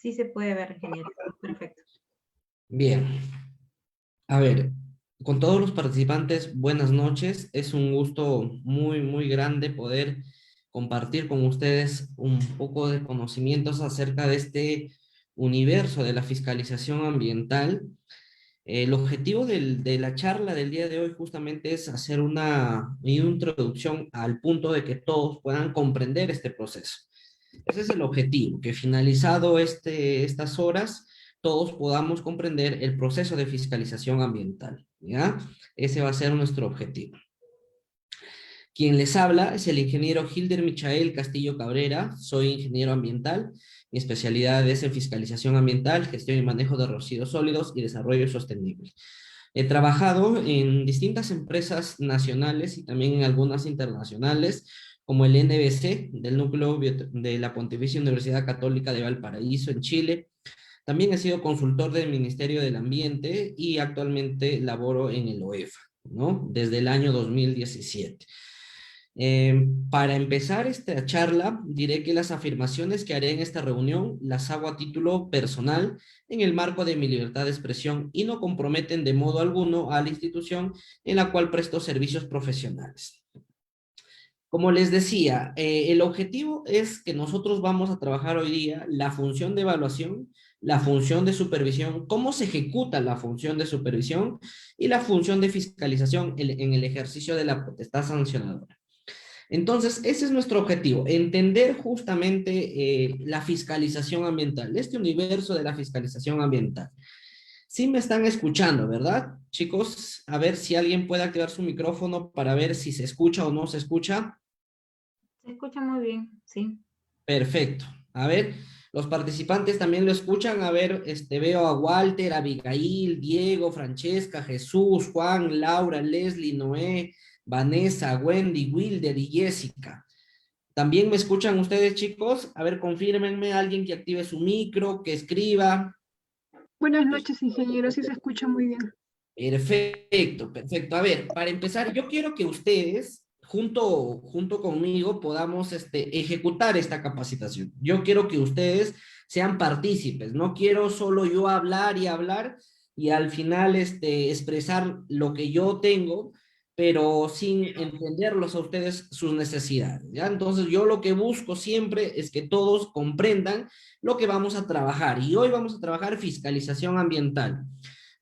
Sí se puede ver, ingeniero. Perfecto. Bien. A ver, con todos los participantes, buenas noches. Es un gusto muy, muy grande poder compartir con ustedes un poco de conocimientos acerca de este universo de la fiscalización ambiental. El objetivo de la charla del día de hoy justamente es hacer una introducción al punto de que todos puedan comprender este proceso. Ese es el objetivo, que finalizado estas horas, todos podamos comprender el proceso de fiscalización ambiental, ¿ya? Ese va a ser nuestro objetivo. Quien les habla es el ingeniero Hilder Michael Castillo Cabrera. Soy ingeniero ambiental. Mi especialidad es en fiscalización ambiental, gestión y manejo de residuos sólidos y desarrollo sostenible. He trabajado en distintas empresas nacionales y también en algunas internacionales, como el NBC, del núcleo de la Pontificia Universidad Católica de Valparaíso, en Chile. También he sido consultor del Ministerio del Ambiente y actualmente laboro en el OEFA, ¿no? Desde el año 2017. Para empezar esta charla, diré que las afirmaciones que haré en esta reunión las hago a título personal en el marco de mi libertad de expresión y no comprometen de modo alguno a la institución en la cual presto servicios profesionales. Como les decía, el objetivo es que nosotros vamos a trabajar hoy día la función de evaluación, la función de supervisión, cómo se ejecuta la función de supervisión y la función de fiscalización en el ejercicio de la potestad sancionadora. Entonces, ese es nuestro objetivo, entender justamente la fiscalización ambiental, este universo de la fiscalización ambiental. Sí me están escuchando, ¿verdad? Chicos, a ver si alguien puede activar su micrófono para ver si se escucha o no se escucha. Se escucha muy bien, sí. Perfecto. A ver, los participantes también lo escuchan. A ver, veo a Walter, Abigail, Diego, Francesca, Jesús, Juan, Laura, Leslie, Noé, Vanessa, Wendy, Wilder y Jessica. ¿También me escuchan ustedes, chicos? A ver, confírmenme, alguien que active su micro, que escriba. Buenas noches, ingeniero, sí se escucha muy bien. Perfecto, perfecto. A ver, para empezar, yo quiero que ustedes, junto conmigo, podamos ejecutar esta capacitación. Yo quiero que ustedes sean partícipes. No quiero solo yo hablar y al final expresar lo que yo tengo, pero sin entenderlos a ustedes sus necesidades, ¿ya? Entonces, yo lo que busco siempre es que todos comprendan lo que vamos a trabajar. Y hoy vamos a trabajar fiscalización ambiental.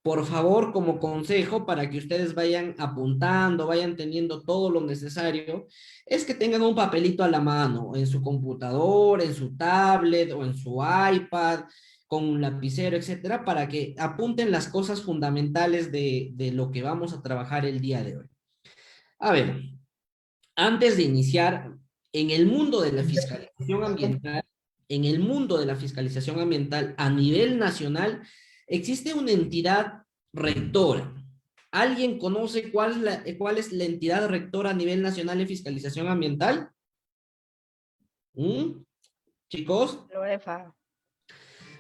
Por favor, como consejo para que ustedes vayan apuntando, vayan teniendo todo lo necesario, es que tengan un papelito a la mano, en su computador, en su tablet o en su iPad, con un lapicero, etcétera, para que apunten las cosas fundamentales de lo que vamos a trabajar el día de hoy. A ver, antes de iniciar, en el mundo de la fiscalización ambiental, en el mundo de la fiscalización ambiental a nivel nacional, existe una entidad rectora. ¿Alguien conoce cuál es la entidad rectora a nivel nacional de fiscalización ambiental? ¿Mm? ¿Chicos? La OEFA.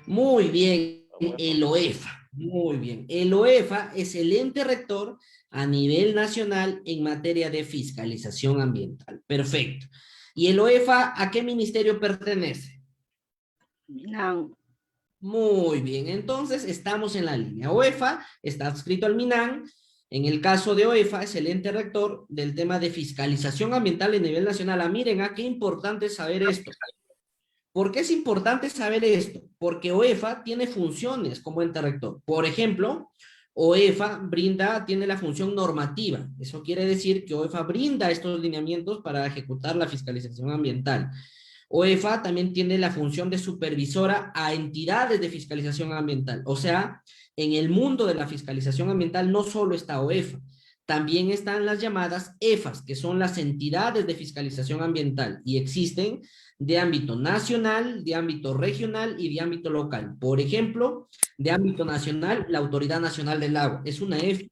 Muy bien, el OEFA. Muy bien. El OEFA es el ente rector a nivel nacional en materia de fiscalización ambiental. Perfecto. ¿Y el OEFA a qué ministerio pertenece? MINAM. Muy bien, entonces estamos en la línea. OEFA está adscrito al MINAM. En el caso de OEFA es el ente rector del tema de fiscalización ambiental a nivel nacional. Ah, miren, qué importante saber esto. ¿Por qué es importante saber esto? Porque OEFA tiene funciones como ente rector. Por ejemplo, OEFA tiene la función normativa. Eso quiere decir que OEFA brinda estos lineamientos para ejecutar la fiscalización ambiental. OEFA también tiene la función de supervisora a entidades de fiscalización ambiental. O sea, en el mundo de la fiscalización ambiental no solo está OEFA, también están las llamadas EFAS, que son las entidades de fiscalización ambiental, y existen de ámbito nacional, de ámbito regional y de ámbito local. Por ejemplo, de ámbito nacional, la Autoridad Nacional del Agua, es una EFA.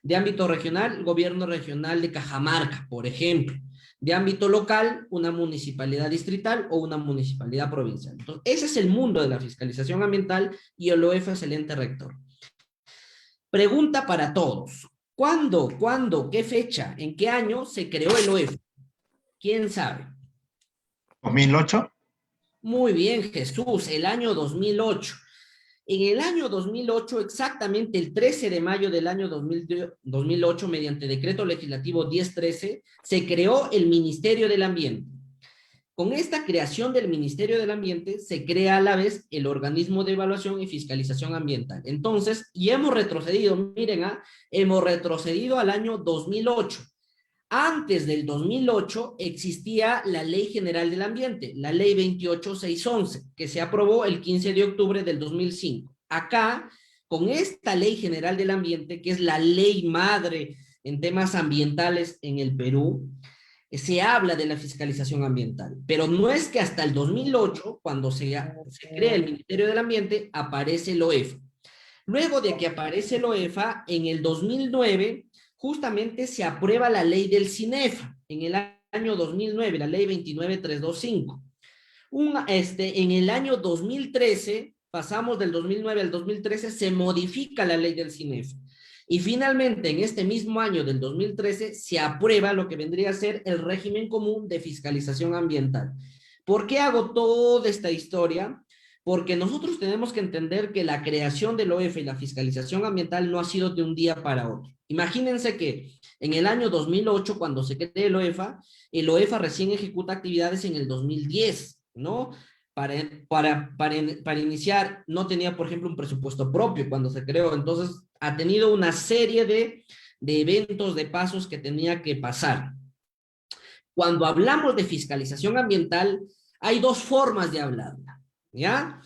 De ámbito regional, el Gobierno Regional de Cajamarca, por ejemplo. De ámbito local, una municipalidad distrital o una municipalidad provincial. Entonces, ese es el mundo de la fiscalización ambiental y el OEFA es el ente rector. Pregunta para todos. ¿Cuándo, qué fecha, en qué año se creó el OEFA? ¿Quién sabe? 2008. Muy bien, Jesús, el año 2008. En el año 2008, exactamente el 13 de mayo del año 2008, mediante decreto legislativo 1013, se creó el Ministerio del Ambiente. Con esta creación del Ministerio del Ambiente, se crea a la vez el organismo de evaluación y fiscalización ambiental. Entonces, y hemos retrocedido, miren, hemos retrocedido al año 2008. Antes del 2008 existía la Ley General del Ambiente, la Ley 28611, que se aprobó el 15 de octubre del 2005. Acá, con esta Ley General del Ambiente, que es la ley madre en temas ambientales en el Perú, se habla de la fiscalización ambiental, pero no es que hasta el 2008, cuando se crea el Ministerio del Ambiente, aparece el OEFA. Luego de que aparece el OEFA, en el 2009, justamente se aprueba la ley del CINEFA, en el año 2009, la ley 29325. En el año 2013, pasamos del 2009 al 2013, se modifica la ley del CINEFA. Y finalmente, en este mismo año del 2013, se aprueba lo que vendría a ser el régimen común de fiscalización ambiental. ¿Por qué hago toda esta historia? Porque nosotros tenemos que entender que la creación del OEFA y la fiscalización ambiental no ha sido de un día para otro. Imagínense que en el año 2008, cuando se crea el OEFA recién ejecuta actividades en el 2010, ¿no? Para iniciar, no tenía, por ejemplo, un presupuesto propio cuando se creó, entonces ha tenido una serie de eventos, de pasos que tenía que pasar. Cuando hablamos de fiscalización ambiental, hay dos formas de hablarla, ¿ya?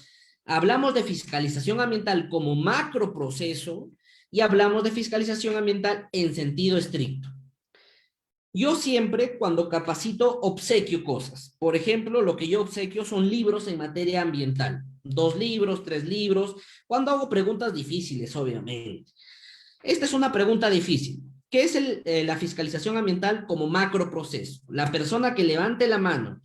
Hablamos de fiscalización ambiental como macro proceso y hablamos de fiscalización ambiental en sentido estricto. Yo siempre, cuando capacito, obsequio cosas. Por ejemplo, lo que yo obsequio son libros en materia ambiental. 2 libros, 3 libros, cuando hago preguntas difíciles, obviamente. Esta es una pregunta difícil. ¿Qué es la fiscalización ambiental como macro proceso? La persona que levante la mano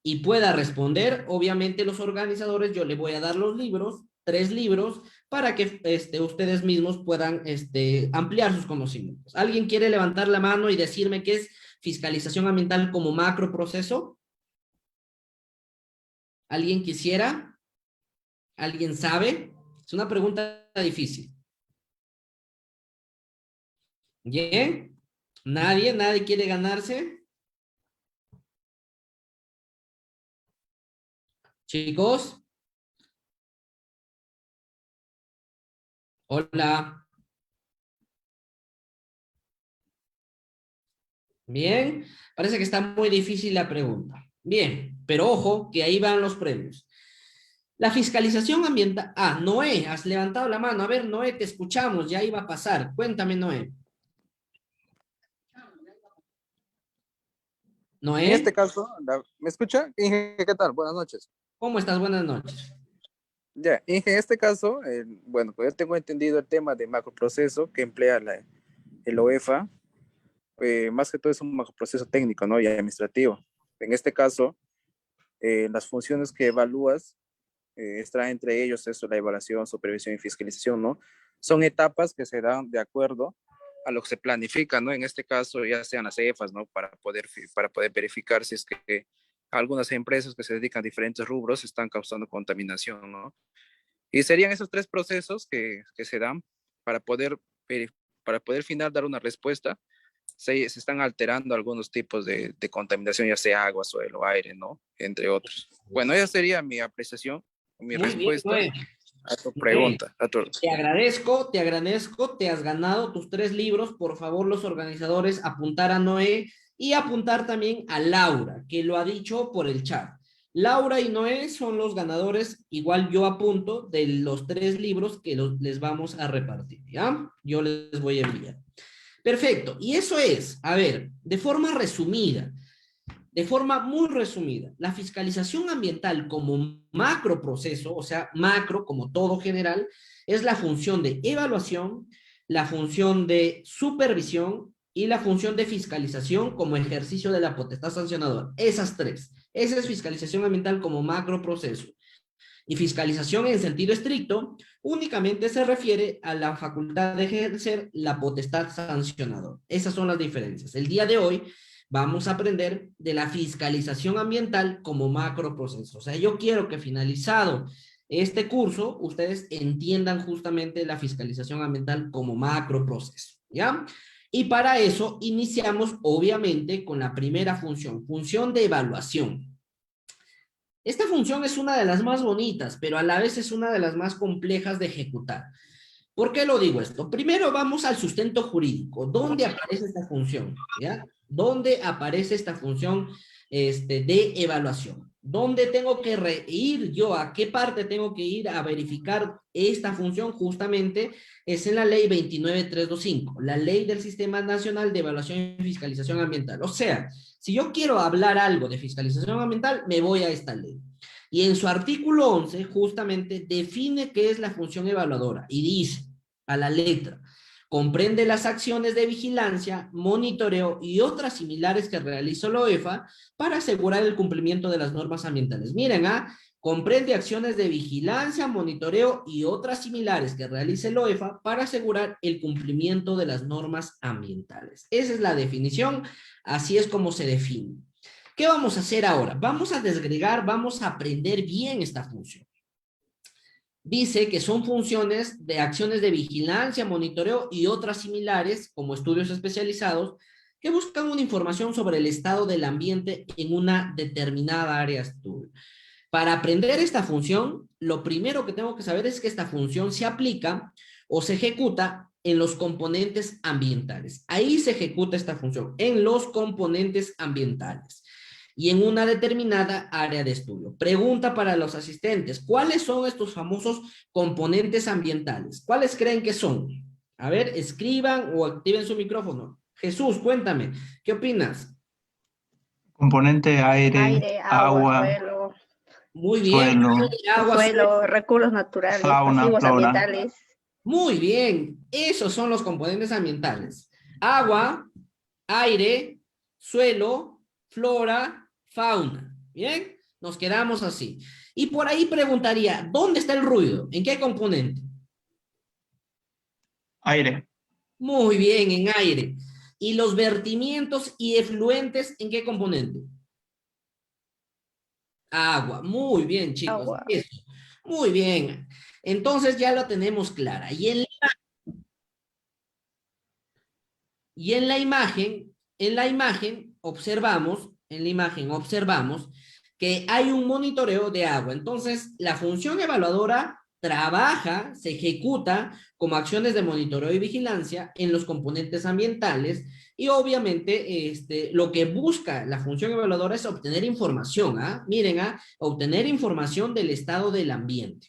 y pueda responder, obviamente los organizadores, yo le voy a dar los libros, 3 libros, para que ustedes mismos puedan ampliar sus conocimientos. ¿Alguien quiere levantar la mano y decirme qué es fiscalización ambiental como macro proceso? ¿Alguien quisiera? ¿Alguien sabe? Es una pregunta difícil. ¿Bien? ¿Nadie quiere ganarse? Chicos. Hola. Bien. Parece que está muy difícil la pregunta. Bien, pero ojo que ahí van los premios. La fiscalización ambiental. Ah, Noé, has levantado la mano. A ver, Noé, te escuchamos. Ya iba a pasar. Cuéntame, Noé. En este Noé, caso, ¿me escucha? Inge, ¿qué tal? Buenas noches. ¿cómo estás? Buenas noches. Ya, Inge, en este caso, bueno, pues yo tengo entendido el tema de macroproceso que emplea el OEFA, más que todo es un macroproceso técnico, ¿no? Y administrativo. En este caso, las funciones que evalúas, está entre ellos eso, la evaluación, supervisión y fiscalización, ¿no? Son etapas que se dan de acuerdo a lo que se planifica, ¿no? En este caso, ya sean las EFAs, ¿no? Para poder verificar si es que algunas empresas que se dedican a diferentes rubros están causando contaminación, ¿no? Y serían esos 3 procesos que se dan para poder, para poder final dar una respuesta. Se están alterando algunos tipos de contaminación, ya sea agua, suelo, aire, ¿no? Entre otros. Bueno, esa sería mi apreciación, mi Muy bien, respuesta Noé. a tu Noé, pregunta. A tu... te has ganado tus 3 libros. Por favor, los organizadores, apuntar a Noé y apuntar también a Laura, que lo ha dicho por el chat. Laura y Noé son los ganadores, igual yo apunto, de los 3 libros que les vamos a repartir, ¿ya? Yo les voy a enviar. Perfecto, y eso es, a ver, de forma resumida, de forma muy resumida, la fiscalización ambiental como macro proceso, o sea, macro como todo general, es la función de evaluación, la función de supervisión y la función de fiscalización como ejercicio de la potestad sancionadora. Esas 3. Esa es fiscalización ambiental como macro proceso. Y fiscalización en sentido estricto únicamente se refiere a la facultad de ejercer la potestad sancionadora. Esas son las diferencias. El día de hoy vamos a aprender de la fiscalización ambiental como macroproceso. O sea, yo quiero que finalizado este curso, ustedes entiendan justamente la fiscalización ambiental como macroproceso, ¿ya? Y para eso iniciamos, obviamente, con la primera función, función de evaluación. Esta función es una de las más bonitas, pero a la vez es una de las más complejas de ejecutar. ¿Por qué lo digo esto? Primero vamos al sustento jurídico. ¿Dónde aparece esta función? ¿Ya? ¿Dónde aparece esta función de evaluación? ¿Dónde tengo que ir yo? ¿A qué parte tengo que ir a verificar esta función? Justamente es en la ley 29325, la ley del Sistema Nacional de Evaluación y Fiscalización Ambiental. O sea, si yo quiero hablar algo de fiscalización ambiental, me voy a esta ley. Y en su artículo 11 justamente define qué es la función evaluadora y dice a la letra, comprende las acciones de vigilancia, monitoreo y otras similares que realiza la OEFA para asegurar el cumplimiento de las normas ambientales. Miren, comprende acciones de vigilancia, monitoreo y otras similares que realice la OEFA para asegurar el cumplimiento de las normas ambientales. Esa es la definición, así es como se define. ¿Qué vamos a hacer ahora? Vamos a desagregar, vamos a aprender bien esta función. Dice que son funciones de acciones de vigilancia, monitoreo y otras similares, como estudios especializados, que buscan una información sobre el estado del ambiente en una determinada área de estudio. Para aprender esta función, lo primero que tengo que saber es que esta función se aplica o se ejecuta en los componentes ambientales. Ahí se ejecuta esta función, en los componentes ambientales y en una determinada área de estudio. Pregunta para los asistentes, ¿cuáles son estos famosos componentes ambientales? ¿Cuáles creen que son? A ver, escriban o activen su micrófono. Jesús, cuéntame, ¿qué opinas? Componente aire, Aire, agua, agua, suelo, Muy bien, suelo, agua, suelo, recursos naturales, fauna, pasivos flora. ambientales. Muy bien, esos son los componentes ambientales. Agua, aire, suelo, flora, fauna. Bien, nos quedamos así. Y por ahí preguntaría, ¿dónde está el ruido? ¿En qué componente? Aire, Muy bien, en aire. ¿Y los vertimientos y efluentes en qué componente? Agua. Muy bien, chicos. Agua. Eso. Muy bien. Entonces ya lo tenemos clara. Y en la imagen observamos que hay un monitoreo de agua. Entonces, la función evaluadora trabaja, se ejecuta como acciones de monitoreo y vigilancia en los componentes ambientales y obviamente lo que busca la función evaluadora es obtener información, miren, obtener información del estado del ambiente.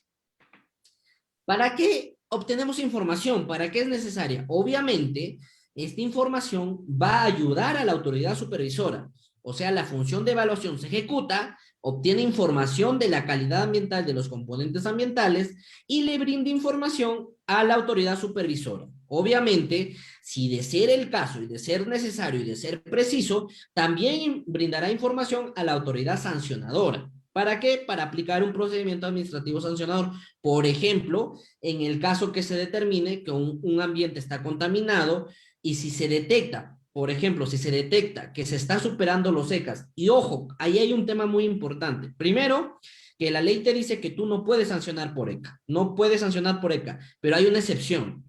¿Para qué obtenemos información? ¿Para qué es necesaria? Obviamente, esta información va a ayudar a la autoridad supervisora. O sea, la función de evaluación se ejecuta, obtiene información de la calidad ambiental de los componentes ambientales y le brinda información a la autoridad supervisora. Obviamente, si de ser el caso y de ser necesario y de ser preciso, también brindará información a la autoridad sancionadora. ¿Para qué? Para aplicar un procedimiento administrativo sancionador. Por ejemplo, en el caso que se determine que un ambiente está contaminado y si se detecta, por ejemplo, si se detecta que se está superando los ECAs, y ojo, ahí hay un tema muy importante. Primero, que la ley te dice que tú no puedes sancionar por ECA, no puedes sancionar por ECA, pero hay una excepción.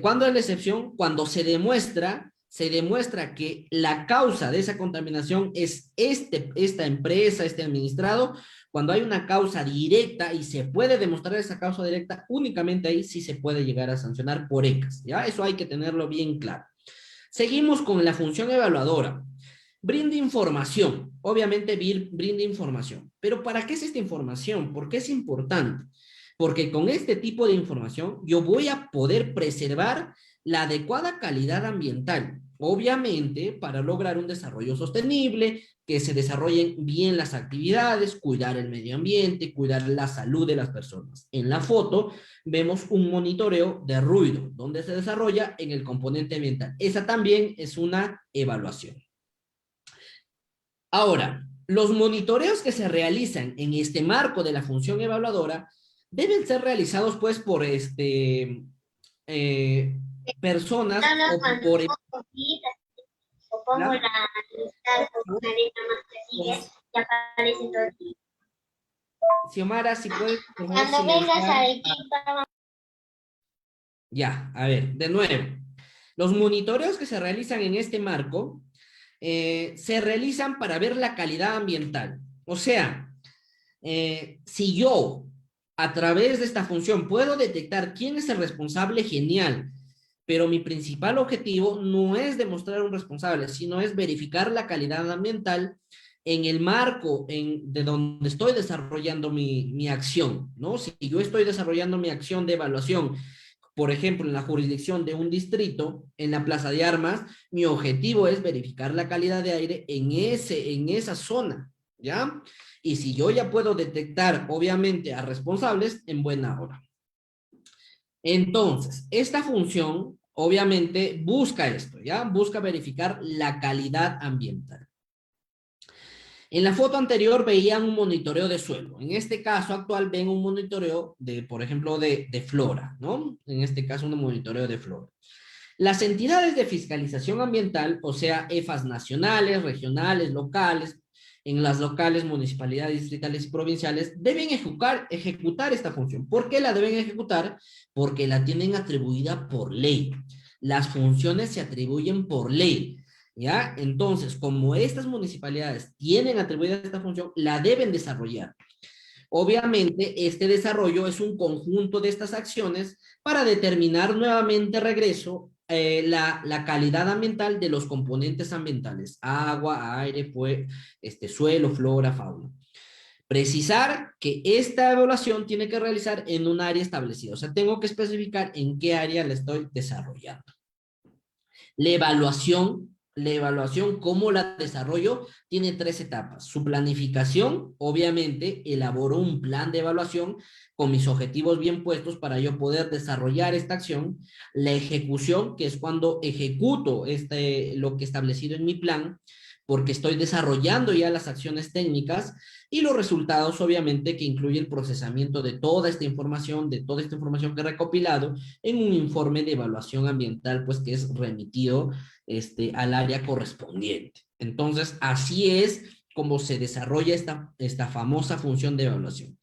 ¿Cuándo es la excepción? Cuando se demuestra que la causa de esa contaminación es esta empresa, este administrado, cuando hay una causa directa y se puede demostrar esa causa directa, únicamente ahí sí se puede llegar a sancionar por ECAs, ¿ya? Eso hay que tenerlo bien claro. Seguimos con la función evaluadora. Brinda información, obviamente brinda información, pero ¿para qué es esta información? ¿Por qué es importante? Porque con este tipo de información yo voy a poder preservar la adecuada calidad ambiental, obviamente para lograr un desarrollo sostenible, que se desarrollen bien las actividades, cuidar el medio ambiente, cuidar la salud de las personas. En la foto vemos un monitoreo de ruido, donde se desarrolla en el componente ambiental. Esa también es una evaluación. Ahora, los monitoreos que se realizan en este marco de la función evaluadora deben ser realizados pues por personas o por pongo la lista con una letra más que sigue y aparece todo. Xiomara, si puedes... por favor, Cuando vengas a silenciar. Arequipa, Ya, a ver, de nuevo. Los monitoreos que se realizan en este marco se realizan para ver la calidad ambiental. O sea, si yo a través de esta función puedo detectar quién es el responsable, genial. Pero mi principal objetivo no es demostrar un responsable, sino es verificar la calidad ambiental en el marco de donde estoy desarrollando mi acción, ¿no? Si yo estoy desarrollando mi acción de evaluación, por ejemplo, en la jurisdicción de un distrito, en la Plaza de Armas, mi objetivo es verificar la calidad de aire en esa zona, ¿ya? Y si yo ya puedo detectar, obviamente, a responsables, en buena hora. Entonces, esta función, obviamente, busca esto, ¿ya? Busca verificar la calidad ambiental. En la foto anterior veían un monitoreo de suelo. En este caso actual ven un monitoreo de, por ejemplo, de flora, ¿no? En este caso un monitoreo de flora. Las entidades de fiscalización ambiental, o sea, EFAs nacionales, regionales, locales, en las locales, municipalidades, distritales y provinciales, deben ejecutar esta función. ¿Por qué la deben ejecutar? Porque la tienen atribuida por ley. Las funciones se atribuyen por ley. ¿Ya? Entonces, como estas municipalidades tienen atribuida esta función, la deben desarrollar. Obviamente, este desarrollo es un conjunto de estas acciones para determinar nuevamente regreso la calidad ambiental de los componentes ambientales, agua, aire, suelo, flora, fauna. Precisar que esta evaluación tiene que realizar en un área establecida, o sea, tengo que especificar en qué área la estoy desarrollando. La evaluación, ¿cómo la desarrollo? Tiene 3 etapas. Su planificación, obviamente, elaboro un plan de evaluación con mis objetivos bien puestos para yo poder desarrollar esta acción. La ejecución, que es cuando ejecuto lo que he establecido en mi plan, porque estoy desarrollando ya las acciones técnicas, y los resultados, obviamente, que incluye el procesamiento de toda esta información que he recopilado en un informe de evaluación ambiental, pues que es remitido al área correspondiente. Entonces, así es como se desarrolla esta famosa función de evaluación.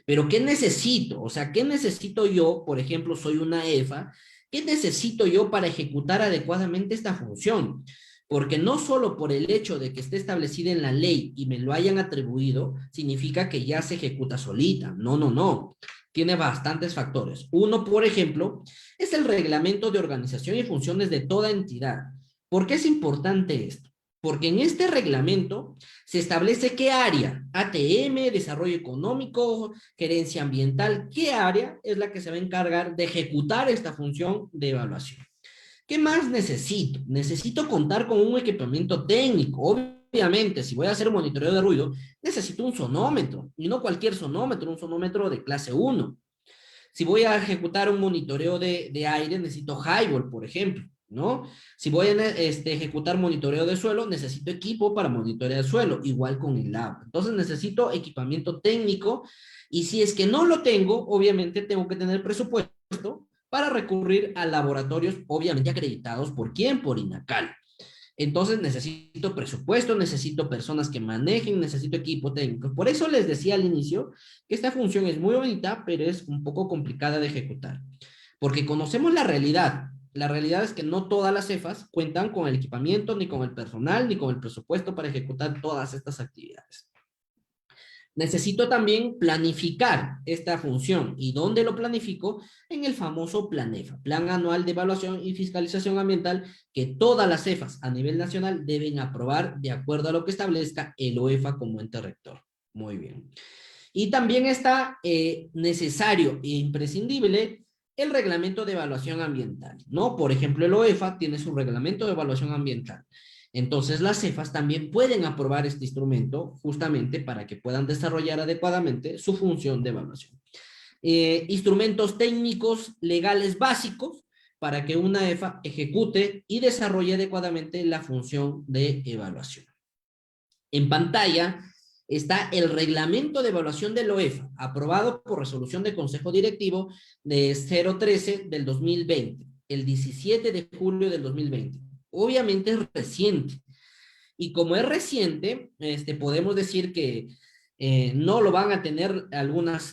Pero, ¿qué necesito? O sea, ¿qué necesito yo? Por ejemplo, soy una EFA. ¿Qué necesito yo para ejecutar adecuadamente esta función? Porque no solo por el hecho de que esté establecida en la ley y me lo hayan atribuido, significa que ya se ejecuta solita. No, no, no. Tiene bastantes factores. Uno, por ejemplo, es el reglamento de organización y funciones de toda entidad. ¿Por qué es importante esto? Porque en este reglamento se establece qué área, ATM, desarrollo económico, gerencia ambiental, qué área es la que se va a encargar de ejecutar esta función de evaluación. ¿Qué más necesito? Necesito contar con un equipamiento técnico. Obviamente, si voy a hacer un monitoreo de ruido, necesito un sonómetro, y no cualquier sonómetro, un sonómetro de clase 1. Si voy a ejecutar un monitoreo de aire, necesito highball, por ejemplo, ¿no? Si voy a ejecutar monitoreo de suelo, necesito equipo para monitorear el suelo, igual con el agua. Entonces necesito equipamiento técnico, y si es que no lo tengo, obviamente tengo que tener presupuesto para recurrir a laboratorios, obviamente acreditados ¿por quién? Por INACAL. Entonces necesito presupuesto, necesito personas que manejen, necesito equipo técnico. Por eso les decía al inicio que esta función es muy bonita, pero es un poco complicada de ejecutar. Porque conocemos la realidad. La realidad es que no todas las EFAs cuentan con el equipamiento, ni con el personal, ni con el presupuesto para ejecutar todas estas actividades. Necesito también planificar esta función. ¿Y dónde lo planifico? En el famoso PLANEFA, Plan Anual de Evaluación y Fiscalización Ambiental, que todas las EFAs a nivel nacional deben aprobar de acuerdo a lo que establezca el OEFA como ente rector. Muy bien. Y también está necesario e imprescindible el reglamento de evaluación ambiental, ¿no? Por ejemplo, el OEFA tiene su reglamento de evaluación ambiental. Entonces, las EFAs también pueden aprobar este instrumento justamente para que puedan desarrollar adecuadamente su función de evaluación. Instrumentos técnicos legales básicos para que una EFA ejecute y desarrolle adecuadamente la función de evaluación. En pantalla está el reglamento de evaluación del OEFA, aprobado por resolución de Consejo Directivo de 013 del 2020, el 17 de julio del 2020. Obviamente es reciente, Y como es reciente, podemos decir que no lo van a tener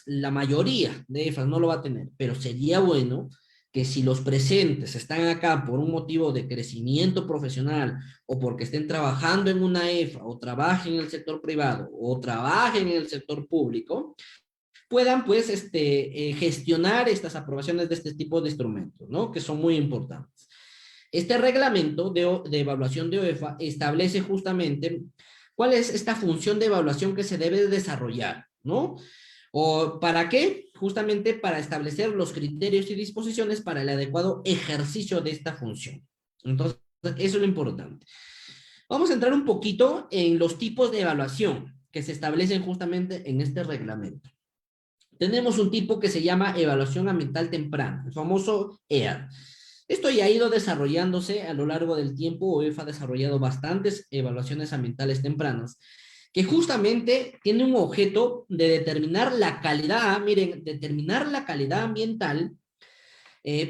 la mayoría de EFAs no lo va a tener, pero sería bueno que si los presentes están acá por un motivo de crecimiento profesional o porque estén trabajando en una EFA o trabajen en el sector privado o trabajen en el sector público, puedan pues gestionar estas aprobaciones de este tipo de instrumentos, ¿no? Que son muy importantes. Este reglamento de evaluación de OEFA establece justamente cuál es esta función de evaluación que se debe desarrollar, ¿no? ¿O para qué? Justamente para establecer los criterios y disposiciones para el adecuado ejercicio de esta función. Entonces, eso es lo importante. Vamos a entrar un poquito en los tipos de evaluación que se establecen justamente en este reglamento. Tenemos un tipo que se llama evaluación ambiental temprana, el famoso EAT. Esto ya ha ido desarrollándose a lo largo del tiempo. OEFA ha desarrollado bastantes evaluaciones ambientales tempranas, que justamente tiene un objeto de determinar la calidad, miren, determinar la calidad ambiental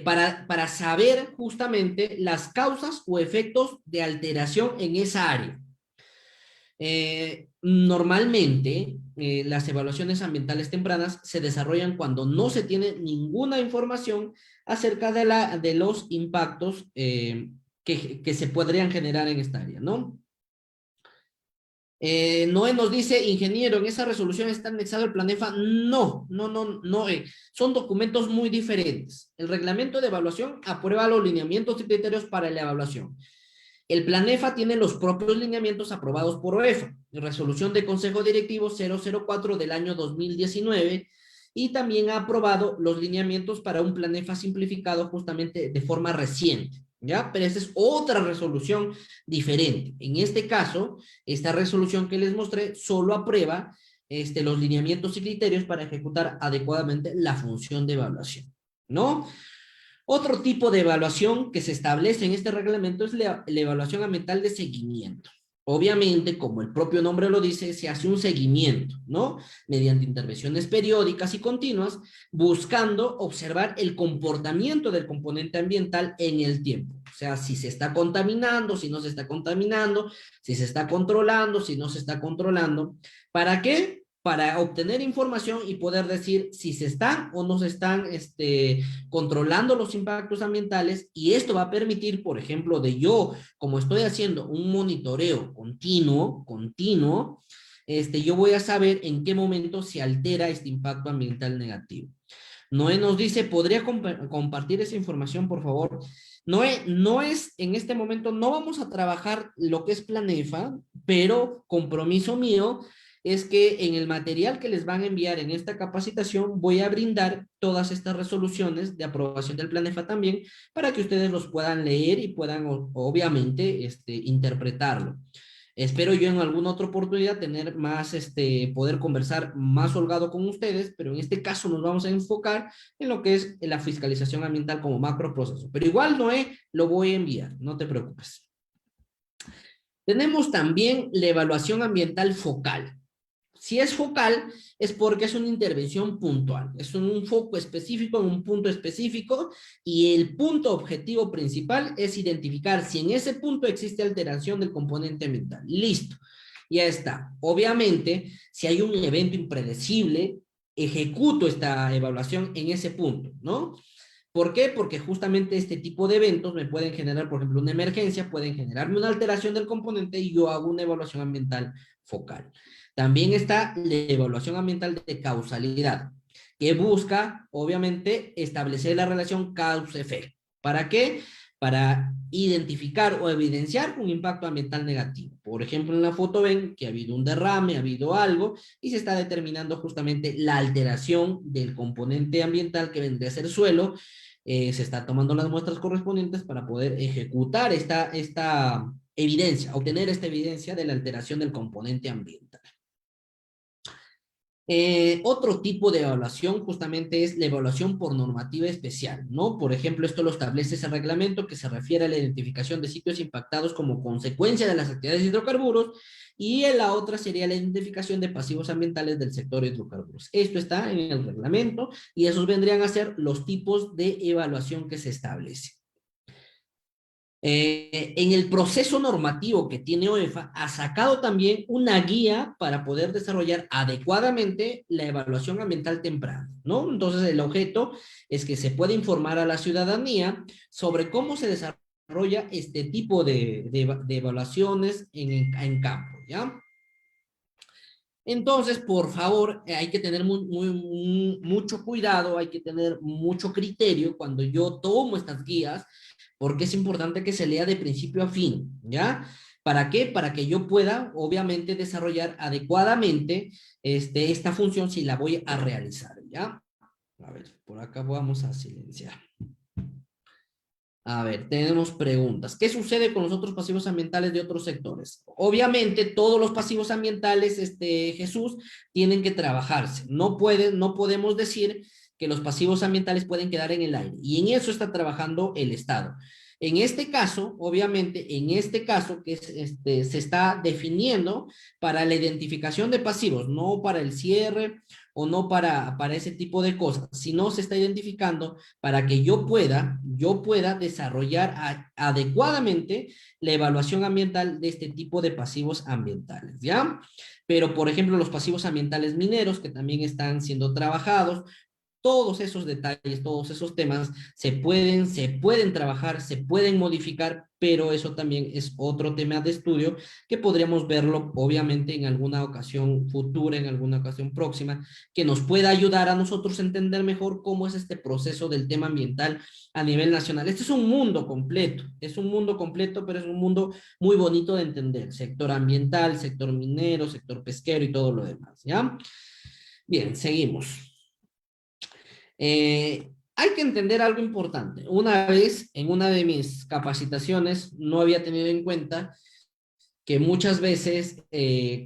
para saber justamente las causas o efectos de alteración en esa área. Normalmente, las evaluaciones ambientales tempranas se desarrollan cuando no se tiene ninguna información acerca de los impactos que se podrían generar en esta área, ¿no? Noé nos dice, ingeniero, ¿en esa resolución está anexado el Planefa? No, son documentos muy diferentes. El reglamento de evaluación aprueba los lineamientos y criterios para la evaluación. El Planefa tiene los propios lineamientos aprobados por OEFA, resolución de Consejo Directivo 004 del año 2019, y también ha aprobado los lineamientos para un Planefa simplificado justamente de forma reciente, ¿ya? Pero esa es otra resolución diferente. En este caso, esta resolución que les mostré solo aprueba los lineamientos y criterios para ejecutar adecuadamente la función de evaluación, ¿no? Otro tipo de evaluación que se establece en este reglamento es la evaluación ambiental de seguimiento. Obviamente, como el propio nombre lo dice, se hace un seguimiento, ¿no? Mediante intervenciones periódicas y continuas, buscando observar el comportamiento del componente ambiental en el tiempo. O sea, si se está contaminando, si no se está contaminando, si se está controlando, si no se está controlando. ¿Para qué? Para obtener información y poder decir si se están o no se están controlando los impactos ambientales, y esto va a permitir, por ejemplo, yo, como estoy haciendo un monitoreo continuo, yo voy a saber en qué momento se altera este impacto ambiental negativo. Noé nos dice, ¿podría compartir esa información, por favor? Noé, en este momento no vamos a trabajar lo que es Planefa, pero compromiso mío es que en el material que les van a enviar en esta capacitación voy a brindar todas estas resoluciones de aprobación del Planefa también, para que ustedes los puedan leer y puedan obviamente interpretarlo. Espero yo en alguna otra oportunidad tener más, poder conversar más holgado con ustedes, pero en este caso nos vamos a enfocar en lo que es la fiscalización ambiental como macro proceso. Pero igual, Noé, lo voy a enviar, no te preocupes. Tenemos también la evaluación ambiental focal. Si es focal, es porque es una intervención puntual, es un foco específico en un punto específico, y el punto objetivo principal es identificar si en ese punto existe alteración del componente ambiental. Listo, ya está. Obviamente, si hay un evento impredecible, ejecuto esta evaluación en ese punto, ¿no? ¿Por qué? Porque justamente este tipo de eventos me pueden generar, por ejemplo, una emergencia, pueden generarme una alteración del componente y yo hago una evaluación ambiental focal. También está la evaluación ambiental de causalidad, que busca, obviamente, establecer la relación causa-efecto. ¿Para qué? Para identificar o evidenciar un impacto ambiental negativo. Por ejemplo, en la foto ven que ha habido un derrame, ha habido algo, y se está determinando justamente la alteración del componente ambiental que vendría a ser suelo. Se está tomando las muestras correspondientes para poder ejecutar esta evidencia, obtener esta evidencia de la alteración del componente ambiental. Otro tipo de evaluación justamente es la evaluación por normativa especial, ¿no? Por ejemplo, esto lo establece ese reglamento que se refiere a la identificación de sitios impactados como consecuencia de las actividades de hidrocarburos, y la otra sería la identificación de pasivos ambientales del sector de hidrocarburos. Esto está en el reglamento y esos vendrían a ser los tipos de evaluación que se establece. En el proceso normativo que tiene OEFA, ha sacado también una guía para poder desarrollar adecuadamente la evaluación ambiental temprana, ¿no? Entonces, el objeto es que se pueda informar a la ciudadanía sobre cómo se desarrolla este tipo de evaluaciones en campo, ¿ya? Entonces, por favor, hay que tener mucho cuidado, hay que tener mucho criterio cuando yo tomo estas guías, porque es importante que se lea de principio a fin, ¿ya? ¿Para qué? Para que yo pueda, obviamente, desarrollar adecuadamente esta función si la voy a realizar, ¿ya? A ver, por acá vamos a silenciar. A ver, tenemos preguntas. ¿Qué sucede con los otros pasivos ambientales de otros sectores? Obviamente, todos los pasivos ambientales, Jesús, tienen que trabajarse. No podemos decir que los pasivos ambientales pueden quedar en el aire. Y en eso está trabajando el Estado. En este caso, obviamente, en este caso que se está definiendo para la identificación de pasivos, no para el cierre o no para ese tipo de cosas, sino se está identificando para que yo pueda desarrollar adecuadamente la evaluación ambiental de este tipo de pasivos ambientales, ¿ya? Pero, por ejemplo, los pasivos ambientales mineros que también están siendo trabajados, todos esos detalles, todos esos temas se pueden trabajar, se pueden modificar, pero eso también es otro tema de estudio que podríamos verlo obviamente en alguna ocasión futura, en alguna ocasión próxima, que nos pueda ayudar a nosotros a entender mejor cómo es este proceso del tema ambiental a nivel nacional. Este es un mundo completo, pero es un mundo muy bonito de entender. Sector ambiental, sector minero, sector pesquero y todo lo demás, ¿ya? Bien, seguimos. Hay que entender algo importante. Una vez, en una de mis capacitaciones, no había tenido en cuenta que muchas veces,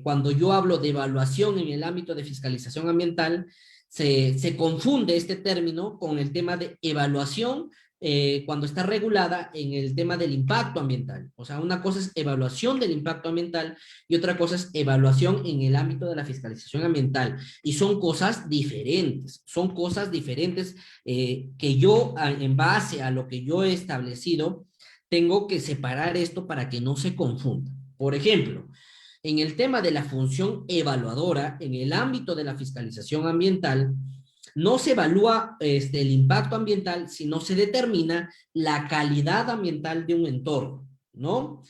cuando yo hablo de evaluación en el ámbito de fiscalización ambiental, se confunde este término con el tema de evaluación cuando está regulada en el tema del impacto ambiental. O sea, una cosa es evaluación del impacto ambiental y otra cosa es evaluación en el ámbito de la fiscalización ambiental. Y son cosas diferentes, que yo, en base a lo que yo he establecido, tengo que separar esto para que no se confunda. Por ejemplo, en el tema de la función evaluadora, en el ámbito de la fiscalización ambiental, no se evalúa el impacto ambiental, sino se determina la calidad ambiental de un entorno, ¿no?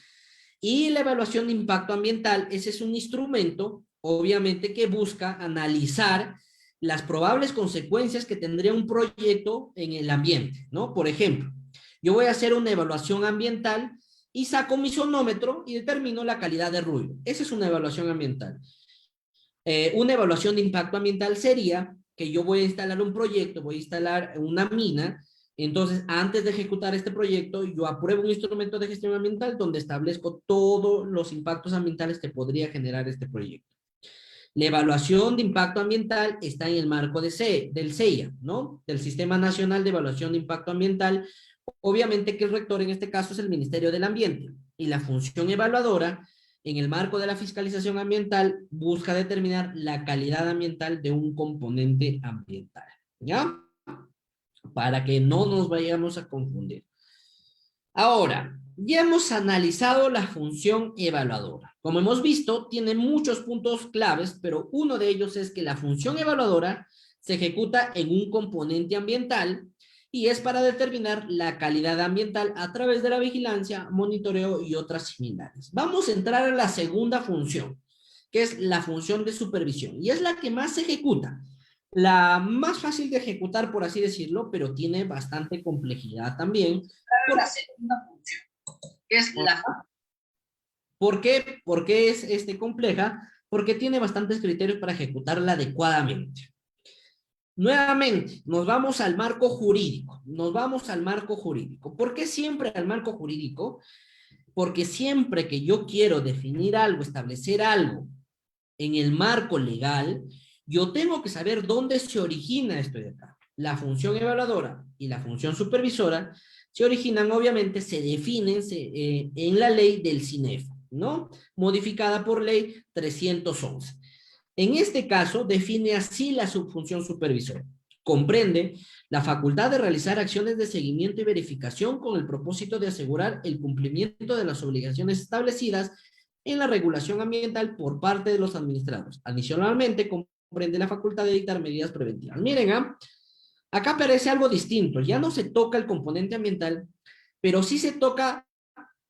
Y la evaluación de impacto ambiental, ese es un instrumento, obviamente, que busca analizar las probables consecuencias que tendría un proyecto en el ambiente, ¿no? Por ejemplo, yo voy a hacer una evaluación ambiental y saco mi sonómetro y determino la calidad de ruido. Esa es una evaluación ambiental. Una evaluación de impacto ambiental sería que yo voy a instalar un proyecto, voy a instalar una mina, entonces antes de ejecutar este proyecto yo apruebo un instrumento de gestión ambiental donde establezco todos los impactos ambientales que podría generar este proyecto. La evaluación de impacto ambiental está en el marco del CEIA, ¿no? Del Sistema Nacional de Evaluación de Impacto Ambiental. Obviamente que el rector en este caso es el Ministerio del Ambiente y la función evaluadora en el marco de la fiscalización ambiental busca determinar la calidad ambiental de un componente ambiental, ¿ya? Para que no nos vayamos a confundir. Ahora, ya hemos analizado la función evaluadora. Como hemos visto, tiene muchos puntos claves, pero uno de ellos es que la función evaluadora se ejecuta en un componente ambiental y es para determinar la calidad ambiental a través de la vigilancia, monitoreo y otras similares. Vamos a entrar a la segunda función, que es la función de supervisión, y es la que más se ejecuta. La más fácil de ejecutar, por así decirlo, pero tiene bastante complejidad también. Por la segunda función, que es la... ¿Por qué? ¿Por qué es compleja? Porque tiene bastantes criterios para ejecutarla adecuadamente. Nuevamente, nos vamos al marco jurídico. ¿Por qué siempre al marco jurídico? Porque siempre que yo quiero definir algo, establecer algo en el marco legal, yo tengo que saber dónde se origina esto de acá. La función evaluadora y la función supervisora se originan, obviamente, se definen en la ley del CINEF, ¿no? Modificada por ley 311. En este caso, define así la subfunción supervisora. comprende la facultad de realizar acciones de seguimiento y verificación con el propósito de asegurar el cumplimiento de las obligaciones establecidas en la regulación ambiental por parte de los administrados. Adicionalmente, comprende la facultad de dictar medidas preventivas. Miren, acá aparece algo distinto. Ya no se toca el componente ambiental, pero sí se toca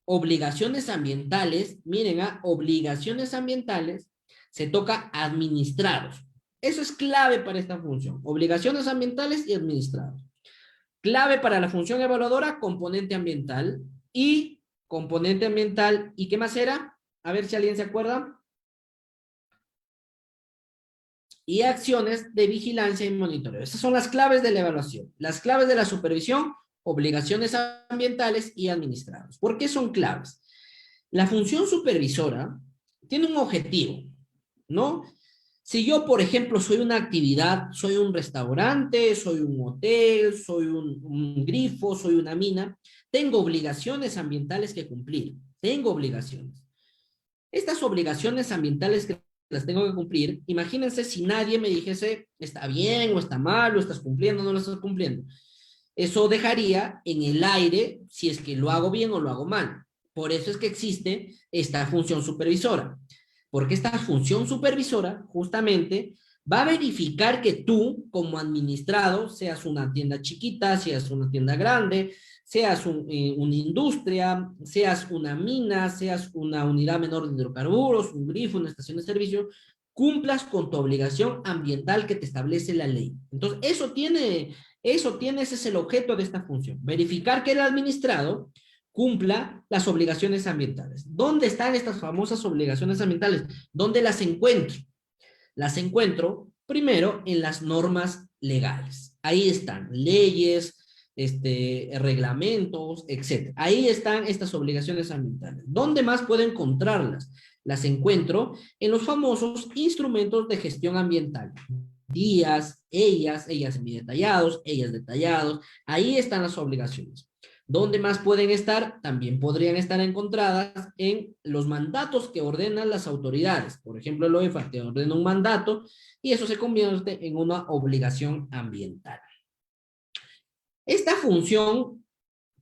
obligaciones ambientales. Miren, obligaciones ambientales, se toca administrados. Eso es clave para esta función. Obligaciones ambientales y administrados. Clave para la función evaluadora, componente ambiental. Y componente ambiental, ¿y qué más era? A ver si alguien se acuerda. Y acciones de vigilancia y monitoreo. Esas son las claves de la evaluación. Las claves de la supervisión, obligaciones ambientales y administrados. ¿Por qué son claves? La función supervisora tiene un objetivo, ¿no? Si yo, por ejemplo, soy una actividad, soy un restaurante, soy un hotel, soy un grifo, soy una mina, tengo obligaciones ambientales que cumplir. Tengo obligaciones. Estas obligaciones ambientales que las tengo que cumplir, imagínense si nadie me dijese, está bien o está mal, lo estás cumpliendo o no lo estás cumpliendo. Eso dejaría en el aire si es que lo hago bien o lo hago mal. Por eso es que existe esta función supervisora. Porque esta función supervisora justamente va a verificar que tú, como administrado, seas una tienda chiquita, seas una tienda grande, seas una industria, seas una mina, seas una unidad menor de hidrocarburos, un grifo, una estación de servicio, cumplas con tu obligación ambiental que te establece la ley. Entonces, ese es el objeto de esta función. Verificar que el administrado cumpla las obligaciones ambientales. ¿Dónde están estas famosas obligaciones ambientales? ¿Dónde las encuentro? Las encuentro primero en las normas legales. Ahí están leyes, reglamentos, etc. Ahí están estas obligaciones ambientales. ¿Dónde más puedo encontrarlas? Las encuentro en los famosos instrumentos de gestión ambiental. Días, ellas semidetallados, ellas detallados. Ahí están las obligaciones. ¿Dónde más pueden estar? También podrían estar encontradas en los mandatos que ordenan las autoridades. Por ejemplo, el OEFA te ordena un mandato y eso se convierte en una obligación ambiental. Esta función,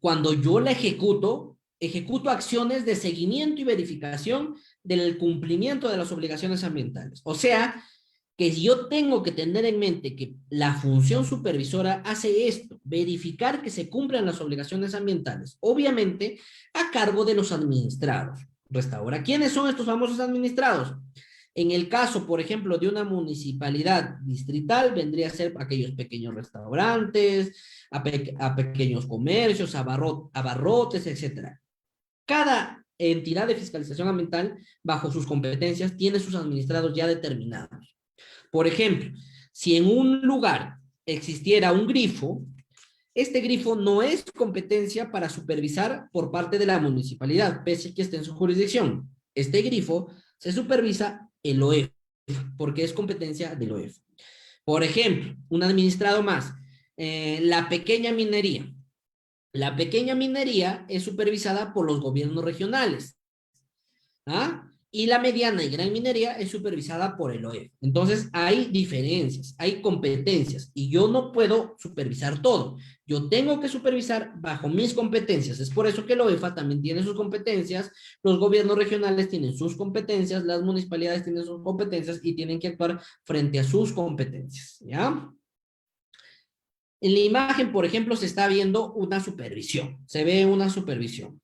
cuando yo la ejecuto acciones de seguimiento y verificación del cumplimiento de las obligaciones ambientales. O sea, que yo tengo que tener en mente que la función supervisora hace esto, verificar que se cumplan las obligaciones ambientales, obviamente a cargo de los administrados. Ahora, ¿quiénes son estos famosos administrados? En el caso, por ejemplo, de una municipalidad distrital, vendría a ser aquellos pequeños restaurantes, a pequeños comercios, abarrotes, etc. Cada entidad de fiscalización ambiental, bajo sus competencias, tiene sus administrados ya determinados. Por ejemplo, si en un lugar existiera un grifo, este grifo no es competencia para supervisar por parte de la municipalidad, pese a que esté en su jurisdicción. Este grifo se supervisa el OEF, porque es competencia del OEF. Por ejemplo, un administrado más, la pequeña minería. La pequeña minería es supervisada por los gobiernos regionales. ¿Ah? Y la mediana y gran minería es supervisada por el OEF. Entonces, hay diferencias, hay competencias, y yo no puedo supervisar todo. Yo tengo que supervisar bajo mis competencias. Es por eso que el OEFA también tiene sus competencias, los gobiernos regionales tienen sus competencias, las municipalidades tienen sus competencias y tienen que actuar frente a sus competencias, ¿ya? En la imagen, por ejemplo, se está viendo una supervisión. Se ve una supervisión.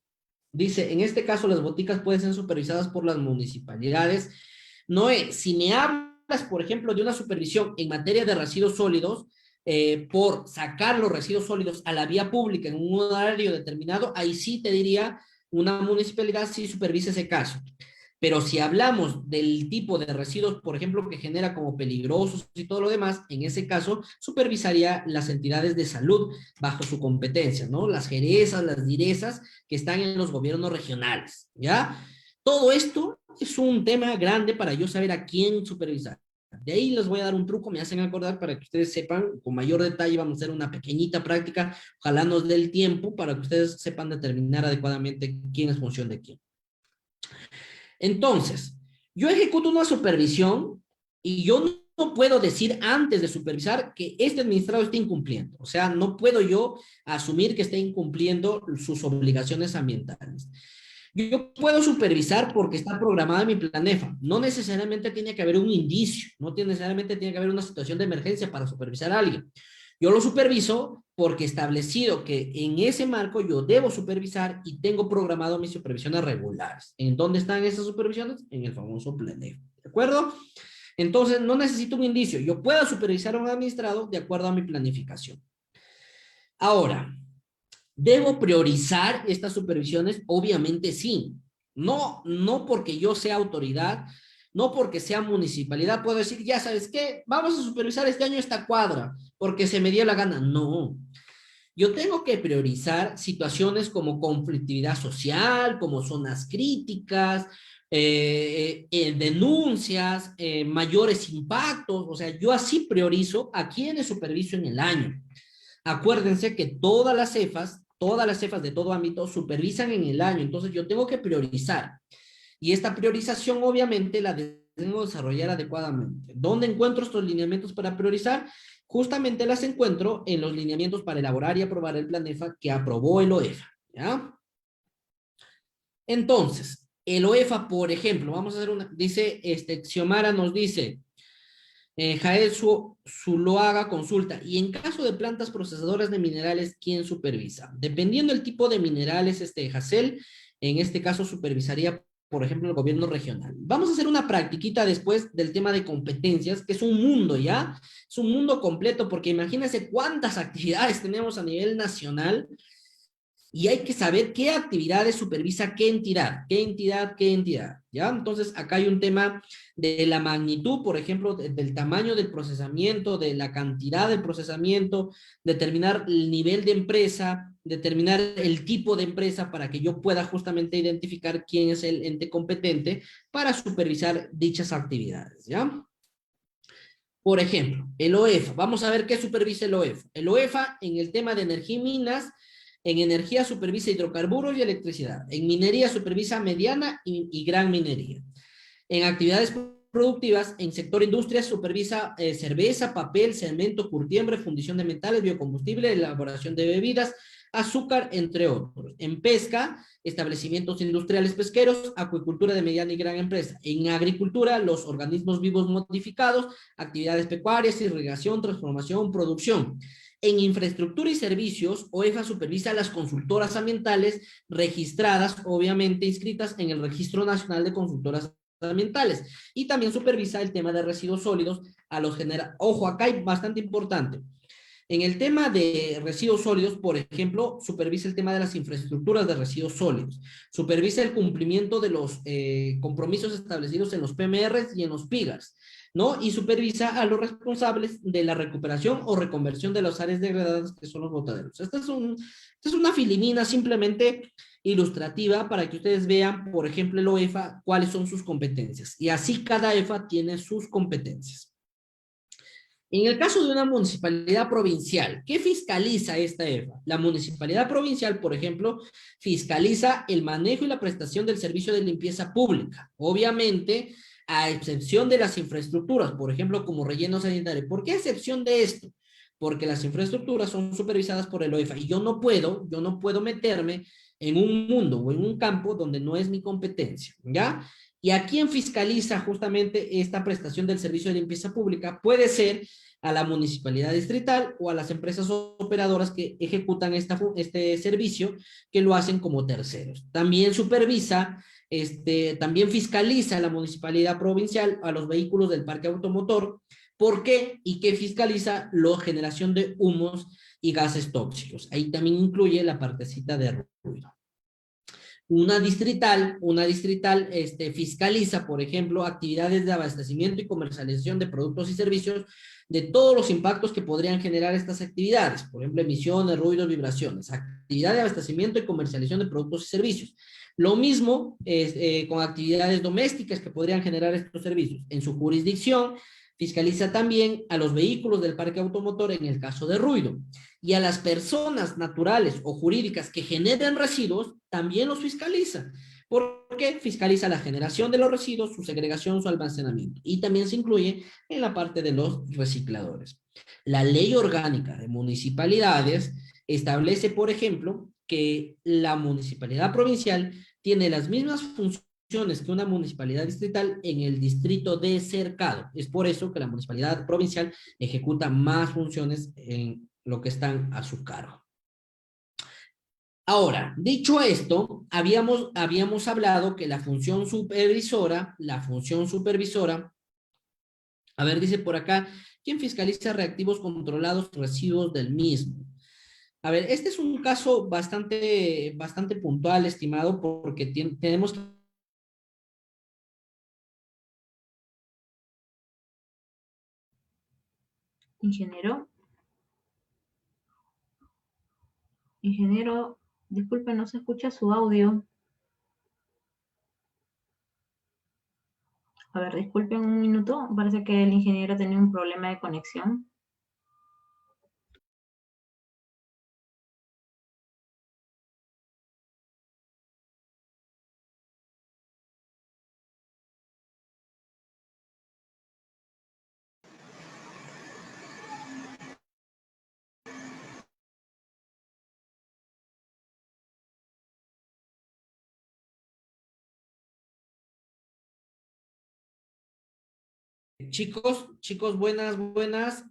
Dice, en este caso las boticas pueden ser supervisadas por las municipalidades. Noé, si me hablas, por ejemplo, de una supervisión en materia de residuos sólidos, por sacar los residuos sólidos a la vía pública en un horario determinado, ahí sí te diría, una municipalidad sí supervisa ese caso. Pero si hablamos del tipo de residuos, por ejemplo, que genera como peligrosos y todo lo demás, en ese caso supervisaría las entidades de salud bajo su competencia, ¿no? Las jerezas, las direzas que están en los gobiernos regionales, ¿ya? Todo esto es un tema grande para yo saber a quién supervisar. De ahí les voy a dar un truco, me hacen acordar para que ustedes sepan, con mayor detalle vamos a hacer una pequeñita práctica, ojalá nos dé el tiempo para que ustedes sepan determinar adecuadamente quién es función de quién. Entonces, yo ejecuto una supervisión y yo no puedo decir antes de supervisar que este administrado está incumpliendo. O sea, no puedo yo asumir que está incumpliendo sus obligaciones ambientales. Yo puedo supervisar porque está programada mi planefa. No necesariamente tiene que haber un indicio, no necesariamente tiene que haber una situación de emergencia para supervisar a alguien. Yo lo superviso porque establecido que en ese marco yo debo supervisar y tengo programado mis supervisiones regulares. ¿En dónde están esas supervisiones? En el famoso planefa. ¿De acuerdo? Entonces, no necesito un indicio. Yo puedo supervisar a un administrado de acuerdo a mi planificación. Ahora, ¿debo priorizar estas supervisiones? Obviamente sí. No porque yo sea autoridad, no porque sea municipalidad, puedo decir, ya sabes qué, vamos a supervisar este año esta cuadra, porque se me dio la gana. No. Yo tengo que priorizar situaciones como conflictividad social, como zonas críticas, denuncias, mayores impactos. O sea, yo así priorizo a quienes superviso en el año. Acuérdense que todas las cefas de todo ámbito supervisan en el año, entonces yo tengo que priorizar. Y esta priorización obviamente la debo desarrollar adecuadamente. ¿Dónde encuentro estos lineamientos para priorizar? Justamente las encuentro en los lineamientos para elaborar y aprobar el planefa que aprobó el OEFA, ¿ya? Entonces, el OEFA, por ejemplo, vamos a hacer una, dice, Xiomara nos dice, Jael Zuloaga consulta, y en caso de plantas procesadoras de minerales, ¿quién supervisa? Dependiendo del tipo de minerales, Jacel, en este caso supervisaría, por ejemplo, el gobierno regional. Vamos a hacer una practiquita después del tema de competencias, que es un mundo, ¿ya? Es un mundo completo, porque imagínense cuántas actividades tenemos a nivel nacional, y hay que saber qué actividades supervisa qué entidad, ¿ya? Entonces, acá hay un tema de la magnitud, por ejemplo, del tamaño del procesamiento, de la cantidad del procesamiento, determinar el nivel de empresa, determinar el tipo de empresa para que yo pueda justamente identificar quién es el ente competente para supervisar dichas actividades, ¿ya? Por ejemplo, el OEFA. Vamos a ver qué supervisa el OEFA. El OEFA en el tema de energía y minas, en energía supervisa hidrocarburos y electricidad. En minería supervisa mediana y gran minería. En actividades productivas, en sector industria supervisa cerveza, papel, cemento, curtiembre, fundición de metales, biocombustible, elaboración de bebidas, azúcar, entre otros. En pesca, establecimientos industriales pesqueros, acuicultura de mediana y gran empresa. En agricultura, los organismos vivos modificados, actividades pecuarias, irrigación, transformación, producción. En infraestructura y servicios, OEFA supervisa las consultoras ambientales registradas, obviamente inscritas en el Registro Nacional de Consultoras Ambientales, y también supervisa el tema de residuos sólidos a los Ojo, acá hay bastante importante. En el tema de residuos sólidos, por ejemplo, supervisa el tema de las infraestructuras de residuos sólidos, supervisa el cumplimiento de los compromisos establecidos en los PMRs y en los PIGARs, ¿no? Y supervisa a los responsables de la recuperación o reconversión de las áreas degradadas que son los botaderos. Esta es una filimina simplemente ilustrativa para que ustedes vean, por ejemplo, el OEFA, cuáles son sus competencias. Y así cada EFA tiene sus competencias. En el caso de una municipalidad provincial, ¿qué fiscaliza esta EFA? La municipalidad provincial, por ejemplo, fiscaliza el manejo y la prestación del servicio de limpieza pública. Obviamente, a excepción de las infraestructuras, por ejemplo, como relleno sanitario. ¿Por qué excepción de esto? Porque las infraestructuras son supervisadas por el OEFA y yo no puedo meterme en un mundo o en un campo donde no es mi competencia, ¿ya? ¿Y a quién fiscaliza justamente esta prestación del servicio de limpieza pública? Puede ser a la municipalidad distrital o a las empresas operadoras que ejecutan este servicio, que lo hacen como terceros. También supervisa, también fiscaliza a la municipalidad provincial a los vehículos del parque automotor. ¿Por qué? Y que fiscaliza la generación de humos y gases tóxicos. Ahí también incluye la partecita de ruido. Una distrital fiscaliza, por ejemplo, actividades de abastecimiento y comercialización de productos y servicios de todos los impactos que podrían generar estas actividades, por ejemplo, emisiones, ruidos, vibraciones, actividad de abastecimiento y comercialización de productos y servicios. Lo mismo con actividades domésticas que podrían generar estos servicios. En su jurisdicción, fiscaliza también a los vehículos del parque automotor en el caso de ruido. Y a las personas naturales o jurídicas que generen residuos, también los fiscaliza. porque fiscaliza la generación de los residuos, su segregación, su almacenamiento. Y también se incluye en la parte de los recicladores. La Ley Orgánica de Municipalidades establece, por ejemplo, que la municipalidad provincial tiene las mismas funciones que una municipalidad distrital en el distrito de cercado. Es por eso que la municipalidad provincial ejecuta más funciones en lo que están a su cargo. Ahora, dicho esto, habíamos hablado que la función supervisora, a ver, dice por acá, ¿quién fiscaliza reactivos controlados, residuos del mismo? A ver, este es un caso bastante puntual, estimado, porque tenemos... Ingeniero. Ingeniero, disculpe, no se escucha su audio. A ver, disculpen un minuto. Parece que el ingeniero tenía un problema de conexión. Chicos, buenas.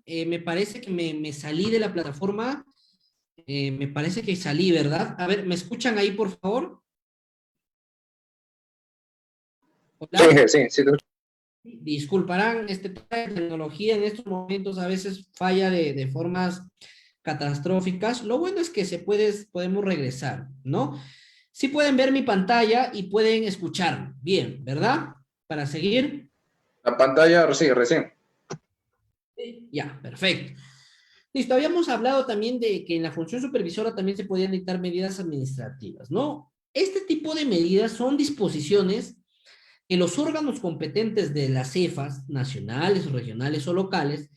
Me parece que me salí de la plataforma. Me parece que salí, ¿verdad? A ver, ¿me escuchan ahí, por favor? Hola. Sí. Disculparán, este tema de tecnología en estos momentos a veces falla de formas catastróficas. Lo bueno es que podemos regresar, ¿no? Sí pueden ver mi pantalla y pueden escuchar bien, ¿verdad? Para seguir. La pantalla, sí, recién. Ya, perfecto. Listo, habíamos hablado también de que en la función supervisora también se podían dictar medidas administrativas, ¿no? Este tipo de medidas son disposiciones que los órganos competentes de las CEFAS, nacionales, regionales o locales,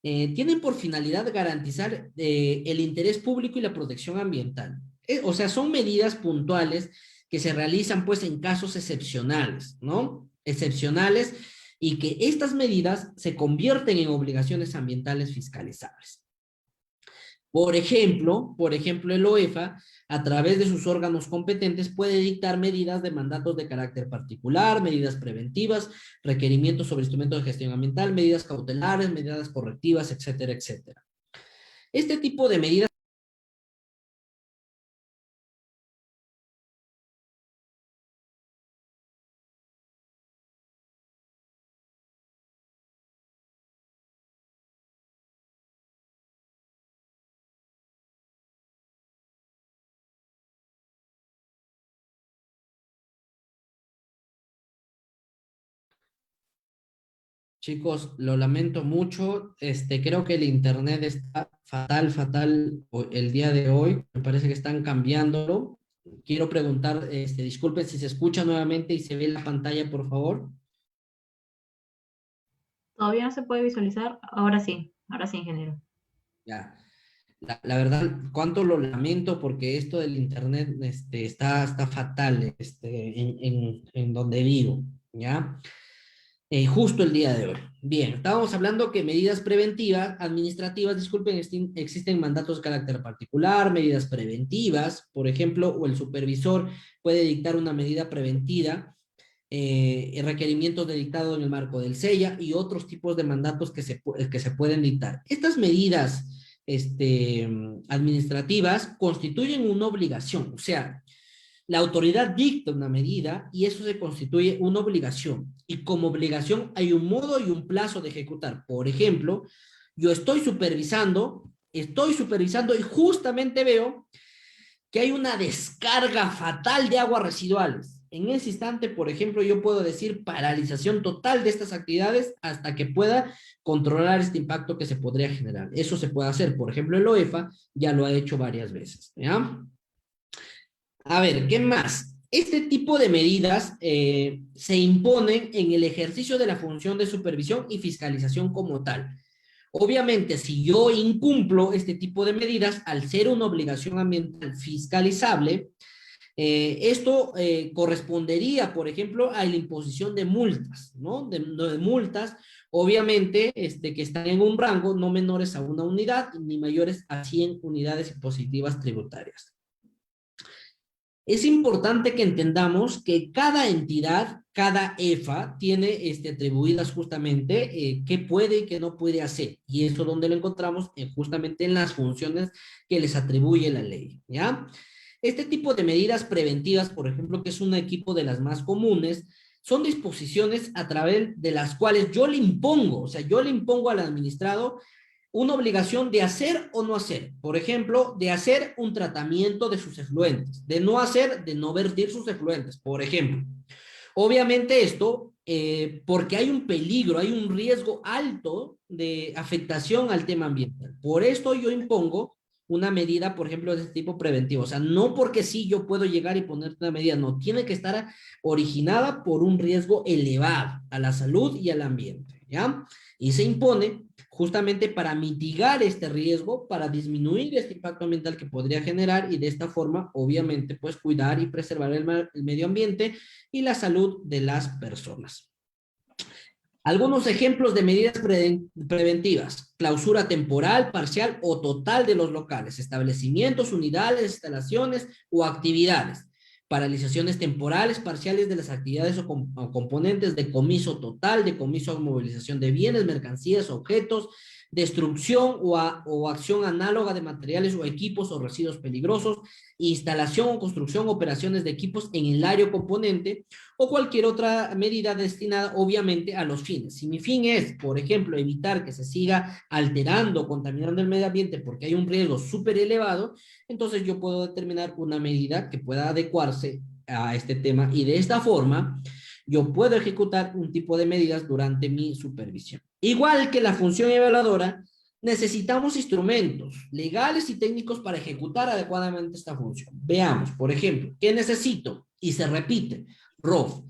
tienen por finalidad garantizar el interés público y la protección ambiental. O sea, son medidas puntuales que se realizan pues en casos excepcionales, ¿no? Excepcionales, y que estas medidas se convierten en obligaciones ambientales fiscalizables. Por ejemplo, el OEFA, a través de sus órganos competentes, puede dictar medidas de mandatos de carácter particular, medidas preventivas, requerimientos sobre instrumentos de gestión ambiental, medidas cautelares, medidas correctivas, etcétera, etcétera. Este tipo de medidas Chicos, lo lamento mucho. Creo que el internet está fatal el día de hoy. Me parece que están cambiándolo. Quiero preguntar, disculpen si se escucha nuevamente y se ve la pantalla, por favor. ¿Todavía no se puede visualizar? Ahora sí, ingeniero. Ya. La verdad, cuánto lo lamento porque esto del internet está fatal en donde vivo, ¿ya? Justo el día de hoy. Bien, estábamos hablando que medidas preventivas, administrativas, disculpen, existen mandatos de carácter particular, medidas preventivas, por ejemplo, o el supervisor puede dictar una medida preventiva, requerimientos de dictado en el marco del SEIA y otros tipos de mandatos que se pueden dictar. Estas medidas administrativas constituyen una obligación, o sea, la autoridad dicta una medida y eso se constituye una obligación. Y como obligación hay un modo y un plazo de ejecutar. Por ejemplo, yo estoy supervisando y justamente veo que hay una descarga fatal de aguas residuales. En ese instante, por ejemplo, yo puedo decir paralización total de estas actividades hasta que pueda controlar este impacto que se podría generar. Eso se puede hacer. Por ejemplo, el OEFA ya lo ha hecho varias veces, ¿ya? A ver, ¿qué más? Este tipo de medidas se imponen en el ejercicio de la función de supervisión y fiscalización como tal. Obviamente, si yo incumplo este tipo de medidas, al ser una obligación ambiental fiscalizable, Esto correspondería, por ejemplo, a la imposición de multas, ¿no? De multas, obviamente, que están en un rango no menores a 1 unidad ni mayores a 100 unidades impositivas tributarias. Es importante que entendamos que cada entidad, cada EFA, tiene atribuidas justamente qué puede y qué no puede hacer. Y eso donde lo encontramos justamente en las funciones que les atribuye la ley, ¿ya? Este tipo de medidas preventivas, por ejemplo, que es un equipo de las más comunes, son disposiciones a través de las cuales yo le impongo, o sea, yo le impongo al administrado una obligación de hacer o no hacer. Por ejemplo, de hacer un tratamiento de sus efluentes, de no hacer, de no vertir sus efluentes, por ejemplo. Obviamente esto, porque hay un peligro, hay un riesgo alto de afectación al tema ambiental. Por esto yo impongo una medida, por ejemplo, de este tipo preventivo. O sea, no porque sí yo puedo llegar y poner una medida, no, tiene que estar originada por un riesgo elevado a la salud y al ambiente, ¿ya? Y se impone justamente para mitigar este riesgo, para disminuir este impacto ambiental que podría generar y de esta forma, obviamente, pues cuidar y preservar el medio ambiente y la salud de las personas. Algunos ejemplos de medidas preventivas: clausura temporal, parcial o total de los locales, establecimientos, unidades, instalaciones o actividades, paralizaciones temporales, parciales de las actividades o componentes, decomiso total, decomiso o movilización de bienes, mercancías, objetos, destrucción o acción análoga de materiales o equipos o residuos peligrosos, instalación o construcción, operaciones de equipos en el área o componente, o cualquier otra medida destinada obviamente a los fines. Si mi fin es, por ejemplo, evitar que se siga alterando o contaminando el medio ambiente porque hay un riesgo súper elevado, entonces yo puedo determinar una medida que pueda adecuarse a este tema y de esta forma yo puedo ejecutar un tipo de medidas durante mi supervisión. Igual que la función evaluadora, necesitamos instrumentos legales y técnicos para ejecutar adecuadamente esta función. Veamos, por ejemplo, ¿qué necesito? Y se repite, ROF.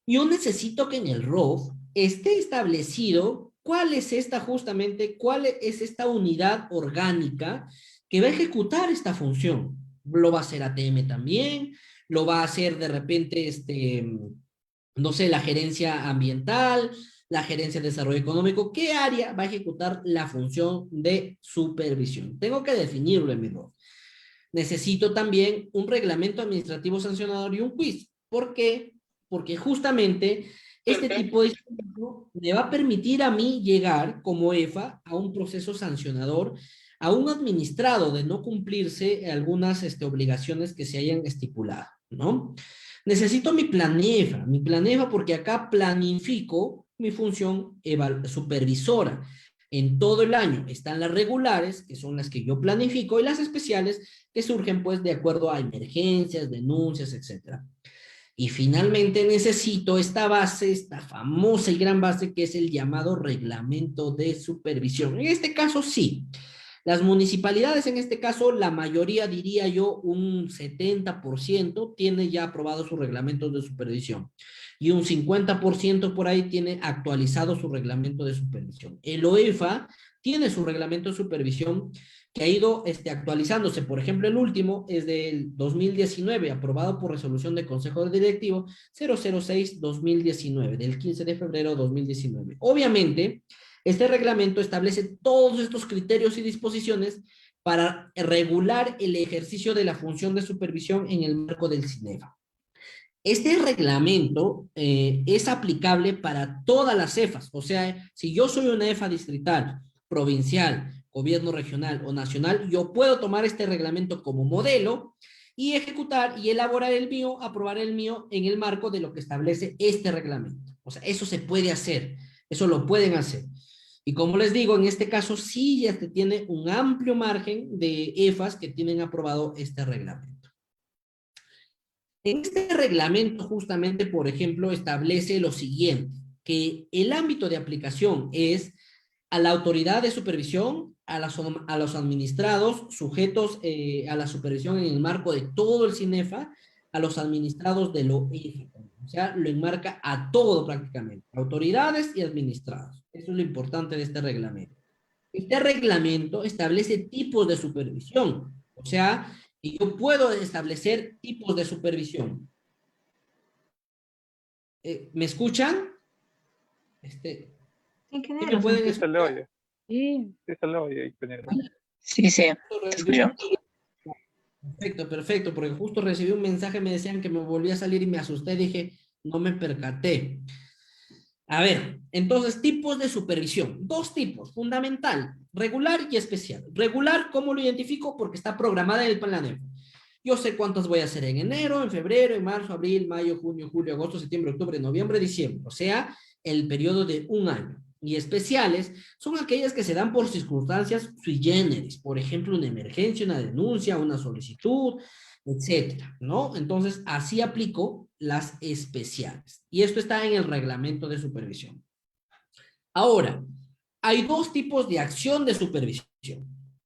Yo necesito que en el ROF esté establecido cuál es esta unidad orgánica que va a ejecutar esta función. Lo va a hacer ATM también, lo va a hacer de repente, no sé, la gerencia ambiental, la gerencia de desarrollo económico. ¿Qué área va a ejecutar la función de supervisión? Tengo que definirlo en mi ROF. Necesito también un reglamento administrativo sancionador y un quiz. ¿Por qué? Porque justamente este tipo de instrumento me va a permitir a mí llegar como EFA a un proceso sancionador, a un administrado de no cumplirse algunas obligaciones que se hayan estipulado, ¿no? Necesito mi plan EFA porque acá planifico mi función supervisora. En todo el año están las regulares, que son las que yo planifico, y las especiales, que surgen pues de acuerdo a emergencias, denuncias, etc. Y finalmente necesito esta base, esta famosa y gran base, que es el llamado reglamento de supervisión. En este caso sí, las municipalidades, en este caso, la mayoría, diría yo, un 70%, tiene ya aprobado sus reglamentos de supervisión. Y un 50% por ahí tiene actualizado su reglamento de supervisión. El OEFA tiene su reglamento de supervisión que ha ido actualizándose. Por ejemplo, el último es del 2019, aprobado por resolución del Consejo Directivo 006-2019, del 15 de febrero de 2019. Obviamente, este reglamento establece todos estos criterios y disposiciones para regular el ejercicio de la función de supervisión en el marco del CINEFA. Este reglamento es aplicable para todas las EFAs, o sea, si yo soy una EFA distrital, provincial, gobierno regional o nacional, yo puedo tomar este reglamento como modelo y ejecutar y elaborar el mío, aprobar el mío en el marco de lo que establece este reglamento. O sea, eso se puede hacer, eso lo pueden hacer. Y como les digo, en este caso sí ya se tiene un amplio margen de EFAs que tienen aprobado este reglamento. En este reglamento justamente, por ejemplo, establece lo siguiente, que el ámbito de aplicación es a la autoridad de supervisión, a los administrados sujetos a la supervisión en el marco de todo el CINEFA, a los administrados de lo OEFA. O sea, lo enmarca a todo prácticamente, autoridades y administrados. Eso es lo importante de este reglamento. Este reglamento establece tipos de supervisión, o sea, Y yo puedo establecer tipos de supervisión. ¿Me escuchan? ¿Sí Ingeniero, me pueden Sí se le escuchar? oye. Sí se le oye, ingeniero. Sí, te escucho. Perfecto, perfecto, porque justo recibí un mensaje, me decían que me volví a salir y me asusté, dije, no me percaté. A ver, entonces, tipos de supervisión. Dos tipos, fundamental, regular y especial. Regular, ¿cómo lo identifico? Porque está programada en el plan. Yo sé cuántas voy a hacer en enero, en febrero, en marzo, abril, mayo, junio, julio, agosto, septiembre, octubre, noviembre, diciembre. O sea, el periodo de un año. Y especiales son aquellas que se dan por circunstancias sui generis. Por ejemplo, una emergencia, una denuncia, una solicitud, etcétera, ¿no? Entonces, así aplico las especiales. Y esto está en el reglamento de supervisión. Ahora, hay dos tipos de acción de supervisión.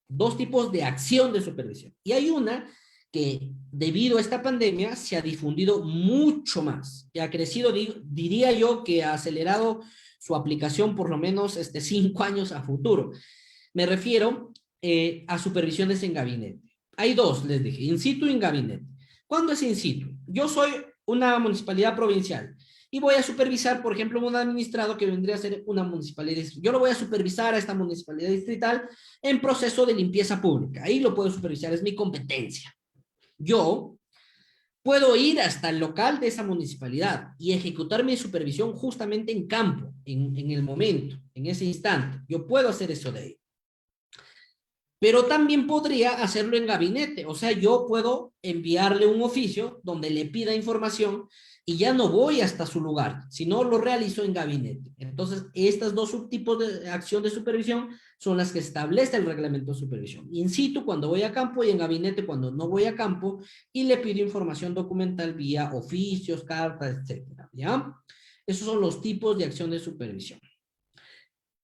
Dos tipos de acción de supervisión. Y hay una que, debido a esta pandemia, se ha difundido mucho más. Y ha crecido, diría yo, que ha acelerado su aplicación por lo menos 5 años a futuro. Me refiero a supervisiones en gabinete. Hay dos, les dije, in situ y en gabinete. ¿Cuándo es in situ? Yo soy una municipalidad provincial y voy a supervisar, por ejemplo, un administrado que vendría a ser una municipalidad. Yo lo voy a supervisar a esta municipalidad distrital en proceso de limpieza pública. Ahí lo puedo supervisar, es mi competencia. Yo puedo ir hasta el local de esa municipalidad y ejecutar mi supervisión justamente en campo, en el momento, en ese instante. Yo puedo hacer eso de ahí. Pero también podría hacerlo en gabinete. O sea, yo puedo enviarle un oficio donde le pida información y ya no voy hasta su lugar, sino lo realizo en gabinete. Entonces, estos dos subtipos de acción de supervisión son las que establece el reglamento de supervisión. In situ cuando voy a campo y en gabinete cuando no voy a campo y le pido información documental vía oficios, cartas, etcétera. ¿Ya? Esos son los tipos de acción de supervisión.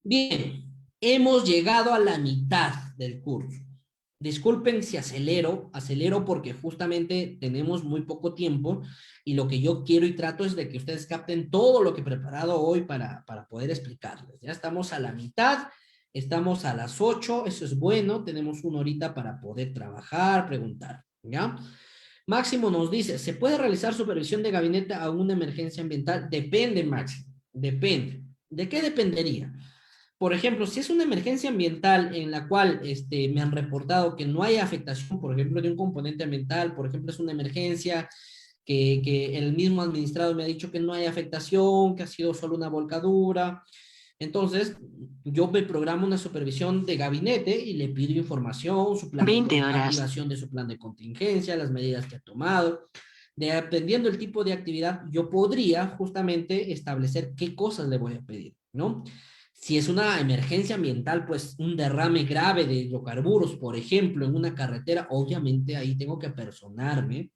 Bien. Hemos llegado a la mitad del curso. Disculpen si acelero porque justamente tenemos muy poco tiempo y lo que yo quiero y trato es de que ustedes capten todo lo que he preparado hoy para poder explicarles. Ya estamos a la mitad, estamos a las 8, eso es bueno, tenemos 1 horita para poder trabajar, preguntar, ¿ya? Máximo nos dice, ¿se puede realizar supervisión de gabinete a una emergencia ambiental? Depende, Máximo, depende. ¿De qué dependería? Por ejemplo, si es una emergencia ambiental en la cual me han reportado que no hay afectación, por ejemplo, de un componente ambiental, por ejemplo, es una emergencia que el mismo administrado me ha dicho que no hay afectación, que ha sido solo una volcadura, entonces yo me programo una supervisión de gabinete y le pido información, su plan 20 horas. activación de su plan de contingencia, las medidas que ha tomado. Dependiendo del tipo de actividad, yo podría justamente establecer qué cosas le voy a pedir, ¿no? Si es una emergencia ambiental, pues un derrame grave de hidrocarburos, por ejemplo, en una carretera, obviamente ahí tengo que personarme,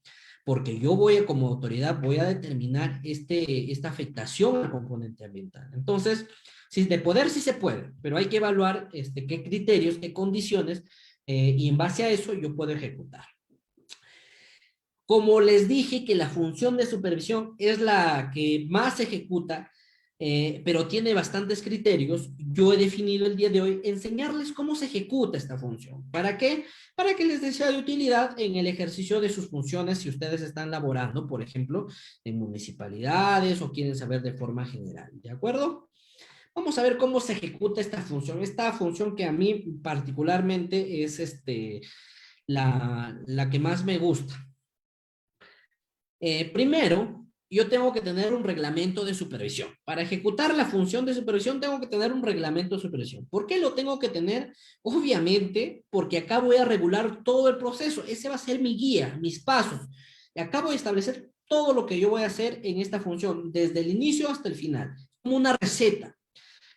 porque yo como autoridad, voy a determinar esta afectación al componente ambiental. Entonces, si de poder sí se puede, pero hay que evaluar qué criterios, qué condiciones, y en base a eso yo puedo ejecutar. Como les dije que la función de supervisión es la que más se ejecuta, pero tiene bastantes criterios, yo he definido el día de hoy enseñarles cómo se ejecuta esta función. ¿Para qué? Para que les sea de utilidad en el ejercicio de sus funciones si ustedes están laborando, por ejemplo, en municipalidades o quieren saber de forma general. ¿De acuerdo? Vamos a ver cómo se ejecuta esta función que a mí particularmente es la que más me gusta. Primero, yo tengo que tener un reglamento de supervisión. Para ejecutar la función de supervisión tengo que tener un reglamento de supervisión. ¿Por qué lo tengo que tener? Obviamente, porque acá voy a regular todo el proceso. Ese va a ser mi guía, mis pasos. Y acá voy a establecer todo lo que yo voy a hacer en esta función, desde el inicio hasta el final. Como una receta.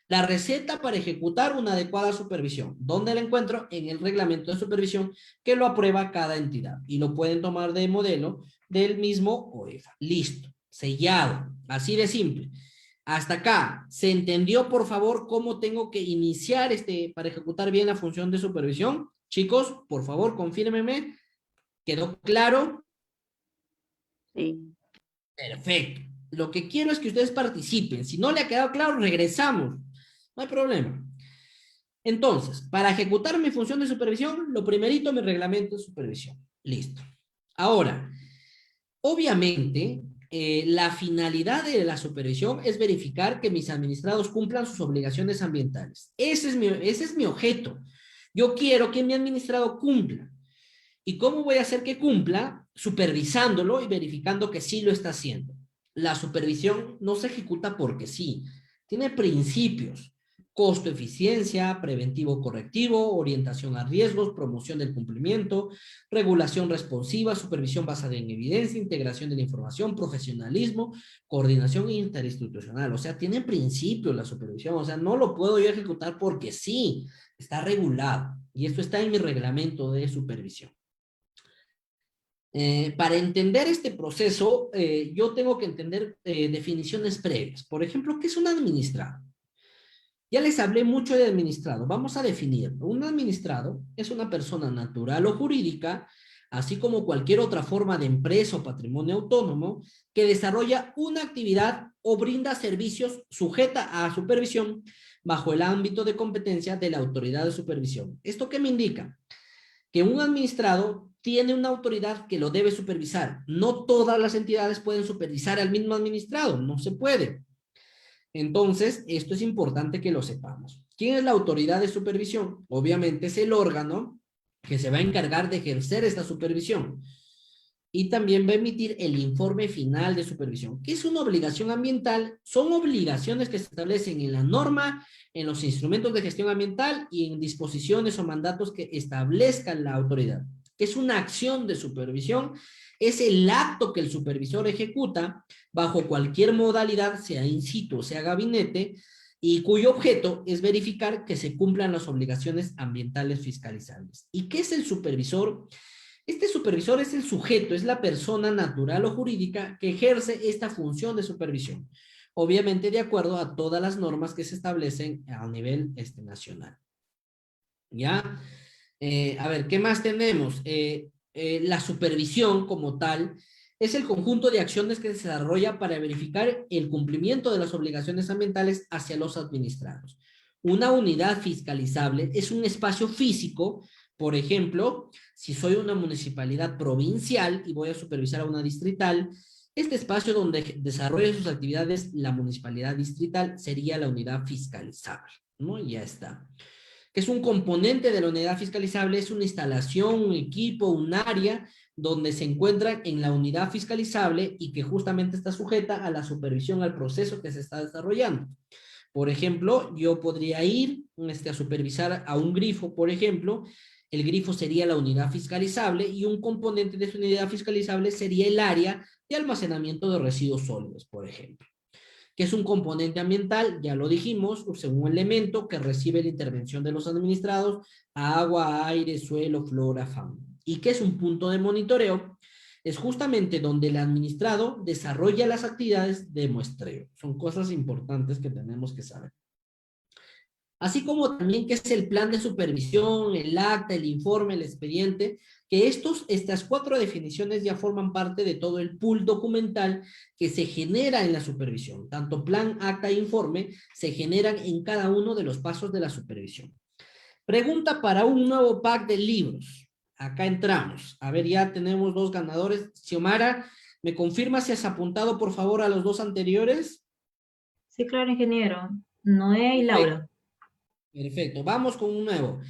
La receta para ejecutar una adecuada supervisión. ¿Dónde la encuentro? En el reglamento de supervisión que lo aprueba cada entidad. Y lo pueden tomar de modelo del mismo OEFA. Listo. Sellado. Así de simple. Hasta acá. ¿Se entendió, por favor, cómo tengo que iniciar para ejecutar bien la función de supervisión? Chicos, por favor, confírmenme. ¿Quedó claro? Sí. Perfecto. Lo que quiero es que ustedes participen. Si no le ha quedado claro, regresamos. No hay problema. Entonces, para ejecutar mi función de supervisión, lo primerito, mi reglamento de supervisión. Listo. Ahora, obviamente, la finalidad de la supervisión es verificar que mis administrados cumplan sus obligaciones ambientales. Ese es mi objeto. Yo quiero que mi administrado cumpla. ¿Y cómo voy a hacer que cumpla? Supervisándolo y verificando que sí lo está haciendo. La supervisión no se ejecuta porque sí. Tiene principios. Costo, eficiencia, preventivo, correctivo, orientación a riesgos, promoción del cumplimiento, regulación responsiva, supervisión basada en evidencia, integración de la información, profesionalismo, coordinación interinstitucional. O sea, tiene principios la supervisión. O sea, no lo puedo yo ejecutar porque sí. Está regulado. Y esto está en mi reglamento de supervisión. Para entender este proceso, yo tengo que entender definiciones previas. Por ejemplo, ¿qué es un administrado? Ya les hablé mucho de administrado. Vamos a definirlo. Un administrado es una persona natural o jurídica, así como cualquier otra forma de empresa o patrimonio autónomo, que desarrolla una actividad o brinda servicios sujeta a supervisión bajo el ámbito de competencia de la autoridad de supervisión. ¿Esto qué me indica? Que un administrado tiene una autoridad que lo debe supervisar. No todas las entidades pueden supervisar al mismo administrado, no se puede. Entonces, esto es importante que lo sepamos. ¿Quién es la autoridad de supervisión? Obviamente es el órgano que se va a encargar de ejercer esta supervisión. Y también va a emitir el informe final de supervisión. ¿Qué es una obligación ambiental? Son obligaciones que se establecen en la norma, en los instrumentos de gestión ambiental y en disposiciones o mandatos que establezcan la autoridad. ¿Qué es una acción de supervisión? Es el acto que el supervisor ejecuta bajo cualquier modalidad, sea in situ, sea gabinete, y cuyo objeto es verificar que se cumplan las obligaciones ambientales fiscalizables. ¿Y qué es el supervisor? Este supervisor es el sujeto, es la persona natural o jurídica que ejerce esta función de supervisión, obviamente de acuerdo a todas las normas que se establecen a nivel nacional. ¿Ya? A ver, ¿qué más tenemos? La supervisión como tal es el conjunto de acciones que se desarrolla para verificar el cumplimiento de las obligaciones ambientales hacia los administrados. Una unidad fiscalizable es un espacio físico. Por ejemplo, si soy una municipalidad provincial y voy a supervisar a una distrital, este espacio donde desarrolla sus actividades la municipalidad distrital sería la unidad fiscalizable, ¿no? Y ya está. Que es un componente de la unidad fiscalizable, es una instalación, un equipo, un área donde se encuentra en la unidad fiscalizable y que justamente está sujeta a la supervisión al proceso que se está desarrollando. Por ejemplo, yo podría ir a supervisar a un grifo, por ejemplo. El grifo sería la unidad fiscalizable y un componente de esa unidad fiscalizable sería el área de almacenamiento de residuos sólidos, por ejemplo. Que es un componente ambiental, ya lo dijimos, un elemento que recibe la intervención de los administrados, agua, aire, suelo, flora, fauna. ¿Y qué es un punto de monitoreo? Es justamente donde el administrado desarrolla las actividades de muestreo. Son cosas importantes que tenemos que saber. Así como también qué es el plan de supervisión, el acta, el informe, el expediente, que estas 4 definiciones ya forman parte de todo el pool documental que se genera en la supervisión. Tanto plan, acta e informe se generan en cada uno de los pasos de la supervisión. Pregunta para un nuevo pack de libros. Acá entramos. A ver, ya tenemos 2 ganadores. Xiomara, ¿me confirma si has apuntado por favor a los 2 anteriores? Sí, claro, ingeniero. Noé y Laura. Perfecto, vamos con un nuevo.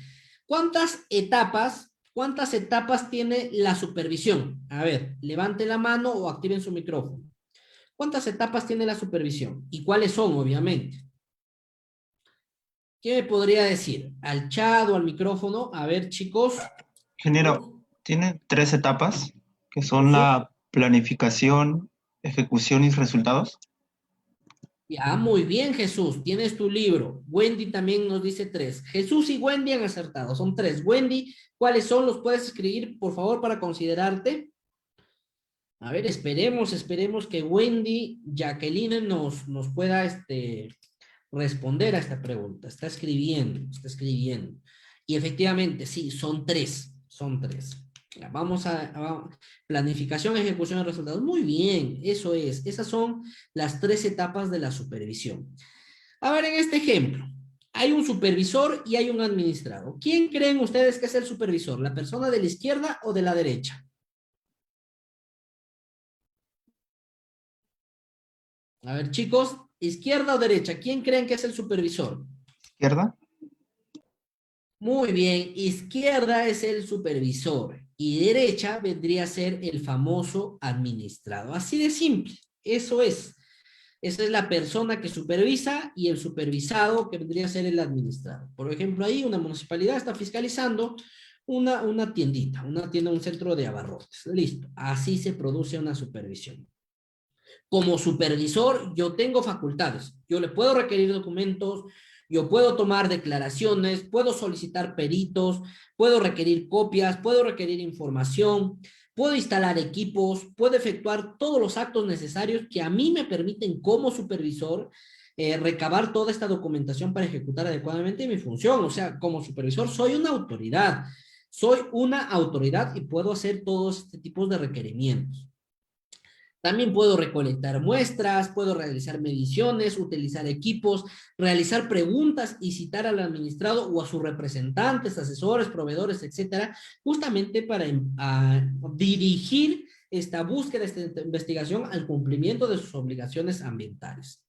¿Cuántas etapas tiene la supervisión? A ver, levante la mano o activen su micrófono. ¿Cuántas etapas tiene la supervisión? ¿Y cuáles son, obviamente? ¿Qué me podría decir? ¿Al chat o al micrófono? A ver, chicos. Ingeniero, tiene 3 etapas, que son la planificación, ejecución y resultados. Ya, muy bien, Jesús. Tienes tu libro. Wendy también nos dice 3. Jesús y Wendy han acertado. Son 3. Wendy, ¿cuáles son? ¿Los puedes escribir, por favor, para considerarte? A ver, esperemos que Wendy, Jacqueline nos pueda responder a esta pregunta. Está escribiendo. Y efectivamente, sí, son 3. Son 3. Vamos a planificación, ejecución y resultados. Muy bien, eso es. Esas son las 3 etapas de la supervisión. A ver, en este ejemplo, Hay un supervisor y hay un administrado. ¿Quién creen ustedes que es el supervisor? ¿La persona de la izquierda o de la derecha? A ver, chicos, izquierda o derecha, ¿quién creen que es el supervisor? ¿Izquierda? Muy bien, izquierda es el supervisor y derecha vendría a ser el famoso administrado. Así de simple, eso es. Esa es la persona que supervisa y el supervisado que vendría a ser el administrado. Por ejemplo, ahí una municipalidad está fiscalizando una tiendita, una tienda, un centro de abarrotes. Listo, así se produce una supervisión. Como supervisor, yo tengo facultades. Yo le puedo requerir documentos, yo puedo tomar declaraciones, puedo solicitar peritos, puedo requerir copias, puedo requerir información, puedo instalar equipos, puedo efectuar todos los actos necesarios que a mí me permiten como supervisor recabar toda esta documentación para ejecutar adecuadamente mi función. O sea, como supervisor soy una autoridad. Soy una autoridad y puedo hacer todos este tipos de requerimientos. También puedo recolectar muestras, puedo realizar mediciones, utilizar equipos, realizar preguntas y citar al administrado o a sus representantes, asesores, proveedores, etcétera, justamente para dirigir esta búsqueda, esta investigación al cumplimiento de sus obligaciones ambientales.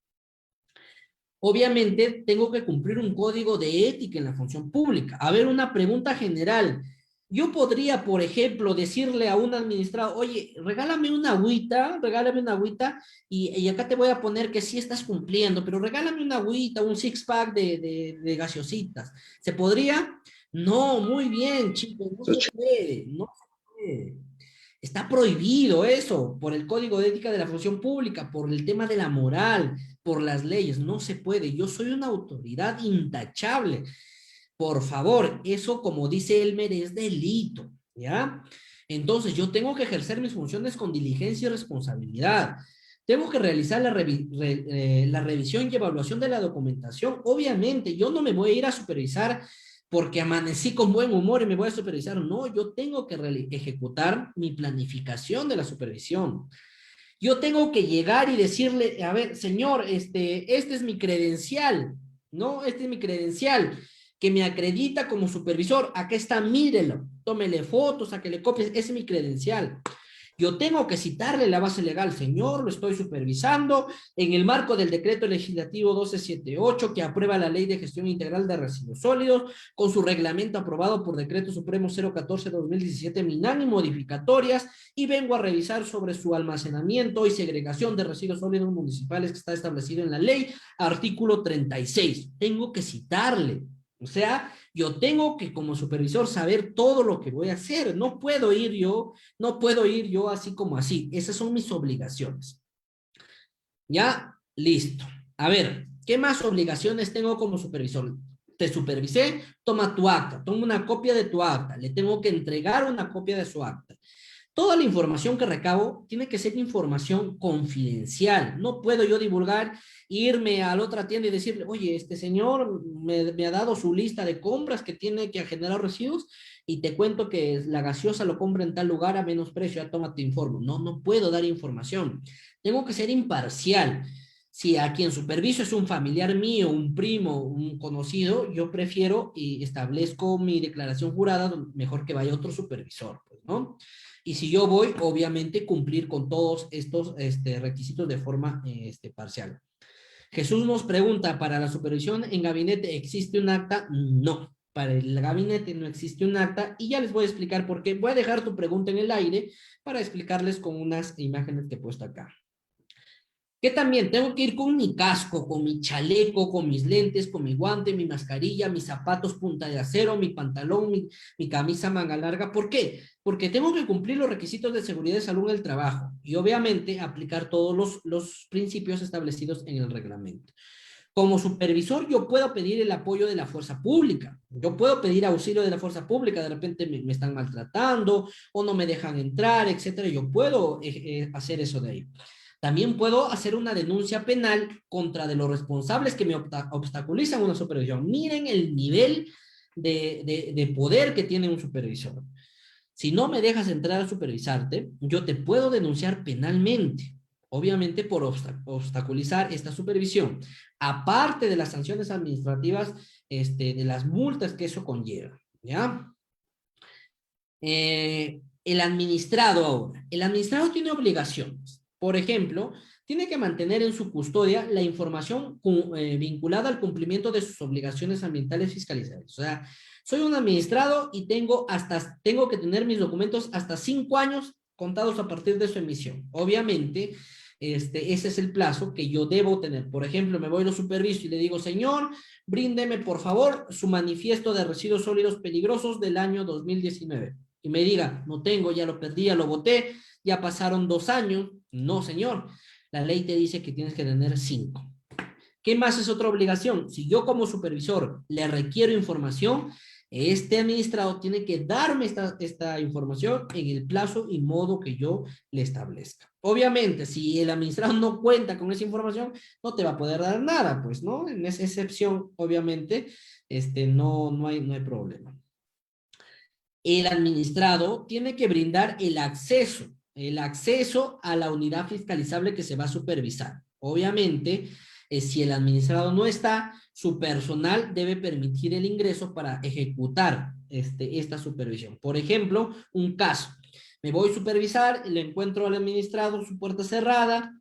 Obviamente, tengo que cumplir un código de ética en la función pública. A ver, una pregunta general. Yo podría, por ejemplo, decirle a un administrado, oye, regálame una agüita y acá te voy a poner que sí estás cumpliendo, pero regálame una agüita, un six-pack de gaseositas. ¿Se podría? No, muy bien, chicos, no se puede, no se puede. Está prohibido eso por el Código de Ética de la Función Pública, por el tema de la moral, por las leyes. No se puede. Yo soy una autoridad intachable. Por favor, eso, como dice Elmer, es delito, ¿ya? Entonces, yo tengo que ejercer mis funciones con diligencia y responsabilidad. Tengo que realizar la revisión y evaluación de la documentación. Obviamente, yo no me voy a ir a supervisar porque amanecí con buen humor y me voy a supervisar. No, yo tengo que ejecutar mi planificación de la supervisión. Yo tengo que llegar y decirle, a ver, señor, este es mi credencial, ¿no? Este es mi credencial que me acredita como supervisor. Acá está, mírelo, tómele fotos, sáquele copias, ese es mi credencial. Yo tengo que citarle la base legal, señor, lo estoy supervisando en el marco del decreto legislativo 1278 que aprueba la Ley de Gestión Integral de Residuos Sólidos con su reglamento aprobado por Decreto Supremo 014-2017 MINAN y modificatorias, y vengo a revisar sobre su almacenamiento y segregación de residuos sólidos municipales que está establecido en la ley, artículo 36. Tengo que citarle. O sea, yo tengo que como supervisor saber todo lo que voy a hacer. No puedo ir yo así como así. Esas son mis obligaciones. Ya, listo. A ver, ¿qué más obligaciones tengo como supervisor? Te supervisé, toma tu acta, toma una copia de tu acta, le tengo que entregar una copia de su acta. Toda la información que recabo tiene que ser información confidencial. No puedo yo divulgar, irme a la otra tienda y decirle, oye, este señor me ha dado su lista de compras que tiene que generar residuos y te cuento que la gaseosa lo compra en tal lugar a menos precio, ya toma, te informo. No, no puedo dar información. Tengo que ser imparcial. Si a quien superviso es un familiar mío, un primo, un conocido, yo prefiero y establezco mi declaración jurada, mejor que vaya otro supervisor, pues, ¿no? Y si yo voy, obviamente, cumplir con todos estos requisitos de forma parcial. Jesús nos pregunta, ¿para la supervisión en gabinete existe un acta? No, para el gabinete no existe un acta y ya les voy a explicar por qué. Voy a dejar tu pregunta en el aire para explicarles con unas imágenes que he puesto acá. Que también tengo que ir con mi casco, con mi chaleco, con mis lentes, con mi guante, mi mascarilla, mis zapatos punta de acero, mi pantalón, mi camisa manga larga. ¿Por qué? Porque tengo que cumplir los requisitos de seguridad y salud en el trabajo y obviamente aplicar todos los principios establecidos en el reglamento. Como supervisor yo puedo pedir el apoyo de la fuerza pública, yo puedo pedir auxilio de la fuerza pública, de repente me están maltratando o no me dejan entrar, etcétera. Yo puedo hacer eso de ahí. También puedo hacer una denuncia penal contra de los responsables que me obstaculizan una supervisión. Miren el nivel de poder que tiene un supervisor. Si no me dejas entrar a supervisarte, yo te puedo denunciar penalmente. obviamente por obstaculizar esta supervisión, aparte de las sanciones administrativas, de las multas que eso conlleva, ¿ya? El administrado ahora. El administrado tiene obligaciones. Por ejemplo, tiene que mantener en su custodia la información vinculada al cumplimiento de sus obligaciones ambientales fiscalizables. O sea, soy un administrado y tengo que tener mis documentos hasta 5 años contados a partir de su emisión. Obviamente, ese es el plazo que yo debo tener. Por ejemplo, me voy a lo superviso y le digo, señor, bríndeme por favor su manifiesto de residuos sólidos peligrosos del año 2019. Y me diga, no tengo, ya lo perdí, ya lo boté, ya pasaron 2 años. No, señor. La ley te dice que tienes que tener 5. ¿Qué más es otra obligación? Si yo como supervisor le requiero información, este administrado tiene que darme esta información en el plazo y modo que yo le establezca. Obviamente, si el administrado no cuenta con esa información, no te va a poder dar nada, pues, ¿no? En esa excepción, obviamente, no hay problema. El administrado tiene que brindar el acceso a la unidad fiscalizable que se va a supervisar. Obviamente, si el administrado no está, su personal debe permitir el ingreso para ejecutar esta supervisión. Por ejemplo, un caso. Me voy a supervisar, le encuentro al administrado su puerta cerrada,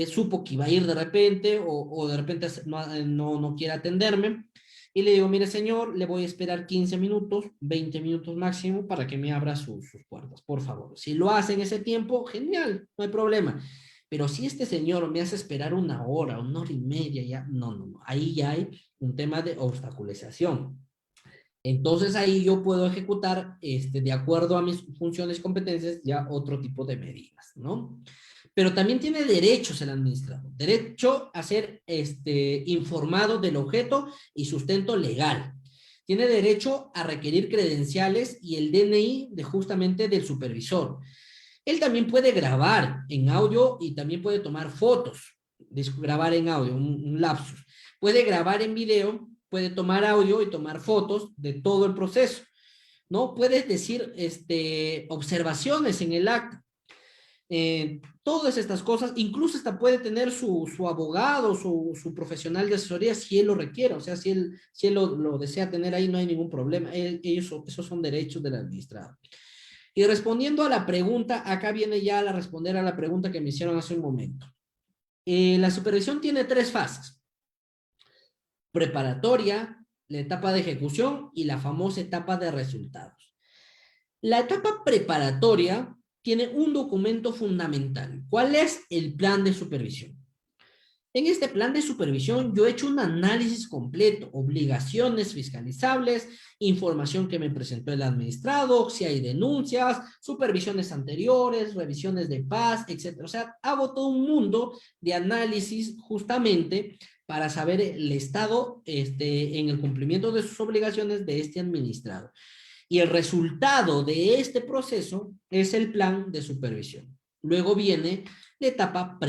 supo que iba a ir de repente o de repente no quiere atenderme. Y le digo, mire señor, le voy a esperar 15 minutos, 20 minutos máximo para que me abra sus puertas, por favor. Si lo hace en ese tiempo, genial, no hay problema. Pero si este señor me hace esperar 1 hora, 1 hora y media, ya, no. Ahí ya hay un tema de obstaculización. Entonces ahí yo puedo ejecutar, de acuerdo a mis funciones y competencias, ya otro tipo de medidas, ¿no? Pero también tiene derechos el administrador. Derecho a ser informado del objeto y sustento legal. Tiene derecho a requerir credenciales y el DNI justamente del supervisor. Él también puede grabar en audio y también puede tomar fotos. Grabar en audio, un lapsus. Puede grabar en video, puede tomar audio y tomar fotos de todo el proceso, ¿no? Puede decir observaciones en el acta. Todas estas cosas, incluso hasta puede tener su abogado, su profesional de asesoría si él lo requiere, o sea, si él lo desea tener ahí, no hay ningún problema. Esos son derechos del administrado. Y respondiendo a la pregunta, acá viene ya a responder a la pregunta que me hicieron hace un momento. La supervisión tiene 3 fases. Preparatoria, la etapa de ejecución y la famosa etapa de resultados. La etapa preparatoria tiene un documento fundamental. ¿Cuál es el plan de supervisión? En este plan de supervisión yo he hecho un análisis completo, obligaciones fiscalizables, información que me presentó el administrado, si hay denuncias, supervisiones anteriores, revisiones de paz, etc. O sea, hago todo un mundo de análisis justamente para saber el estado en el cumplimiento de sus obligaciones de este administrado. Y el resultado de este proceso es el plan de supervisión. Luego viene la etapa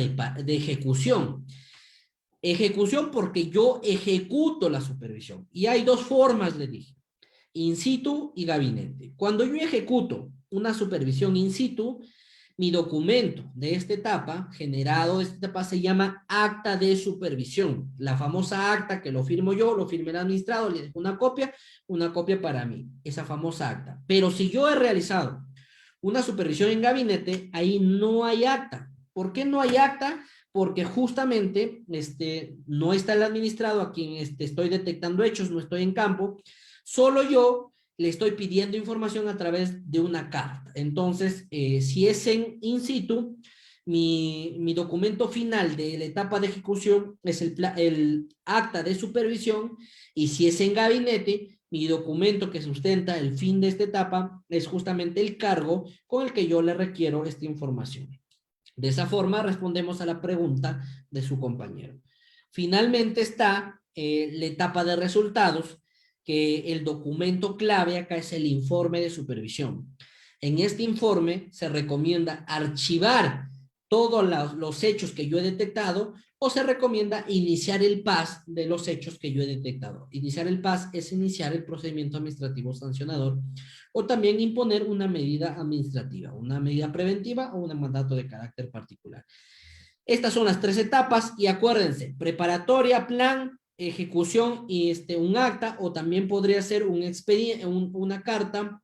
de ejecución. Ejecución porque yo ejecuto la supervisión. Y hay 2 formas, le dije. In situ y gabinete. Cuando yo ejecuto una supervisión in situ, mi documento de esta etapa, generado de esta etapa, se llama acta de supervisión. La famosa acta que lo firmo yo, lo firma el administrado, le dejo una copia para mí. Esa famosa acta. Pero si yo he realizado una supervisión en gabinete, ahí no hay acta. ¿Por qué no hay acta? Porque justamente no está el administrado a quien estoy detectando hechos, no estoy en campo, solo yo le estoy pidiendo información a través de una carta. Entonces, si es en in situ, mi documento final de la etapa de ejecución es el acta de supervisión, y si es en gabinete, mi documento que sustenta el fin de esta etapa es justamente el cargo con el que yo le requiero esta información. De esa forma respondemos a la pregunta de su compañero. Finalmente está la etapa de resultados, que el documento clave acá es el informe de supervisión. En este informe se recomienda archivar todos los hechos que yo he detectado, o se recomienda iniciar el PAS de los hechos que yo he detectado. Iniciar el PAS es iniciar el procedimiento administrativo sancionador, o también imponer una medida administrativa, una medida preventiva o un mandato de carácter particular. Estas son las 3 etapas y acuérdense, preparatoria, plan, ejecución y un acta, o también podría ser una carta.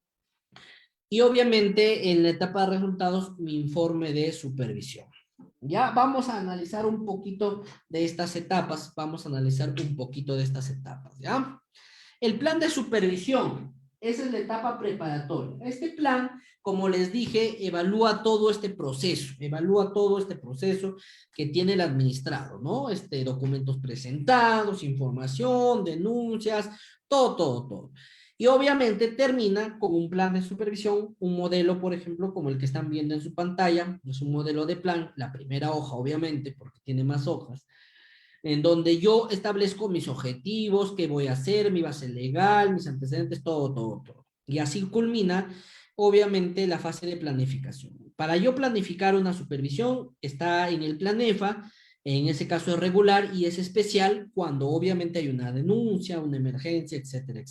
Y obviamente en la etapa de resultados, mi informe de supervisión. Ya vamos a analizar un poquito de estas etapas. ¿Ya? El plan de supervisión. Esa es la etapa preparatoria. Este plan, como les dije, evalúa todo este proceso. Que tiene el administrado, ¿no? Documentos presentados, información, denuncias, todo. Y obviamente termina con un plan de supervisión, un modelo, por ejemplo, como el que están viendo en su pantalla. Es un modelo de plan, la primera hoja, obviamente, porque tiene más hojas, en donde yo establezco mis objetivos, qué voy a hacer, mi base legal, mis antecedentes, todo. Y así culmina, obviamente, la fase de planificación. Para yo planificar una supervisión, está en el plan EFA, en ese caso es regular y es especial cuando obviamente hay una denuncia, una emergencia, etcétera.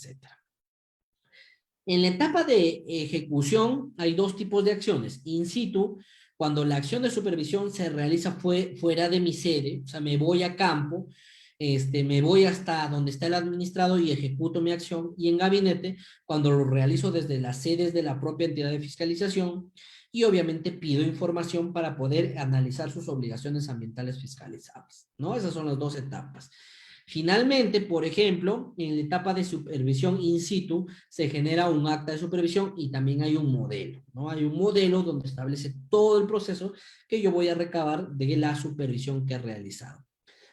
En la etapa de ejecución hay 2 tipos de acciones. In situ, cuando la acción de supervisión se realiza fuera de mi sede, o sea, me voy a campo, me voy hasta donde está el administrado y ejecuto mi acción. Y en gabinete, cuando lo realizo desde las sedes de la propia entidad de fiscalización, y obviamente pido información para poder analizar sus obligaciones ambientales fiscalizables, ¿no? Esas son las 2 etapas. Finalmente, por ejemplo, en la etapa de supervisión in situ se genera un acta de supervisión y también hay un modelo, ¿no? Hay un modelo donde establece todo el proceso que yo voy a recabar de la supervisión que he realizado.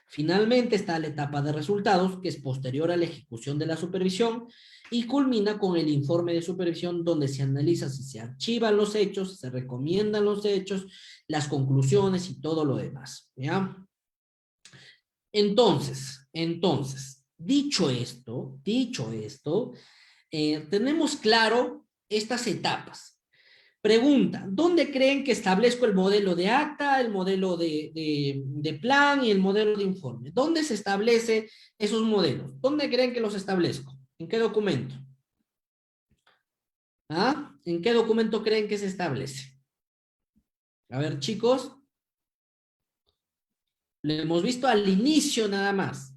Finalmente está la etapa de resultados, que es posterior a la ejecución de la supervisión y culmina con el informe de supervisión, donde se analiza si se archivan los hechos, se recomiendan los hechos, las conclusiones y todo lo demás, ¿ya? Entonces, dicho esto, tenemos claro estas etapas. Pregunta, ¿dónde creen que establezco el modelo de acta, el modelo de plan y el modelo de informe? ¿Dónde se establece esos modelos? ¿Dónde creen que los establezco? ¿En qué documento? ¿Ah? ¿En qué documento creen que se establece? A ver, chicos. Lo hemos visto al inicio nada más.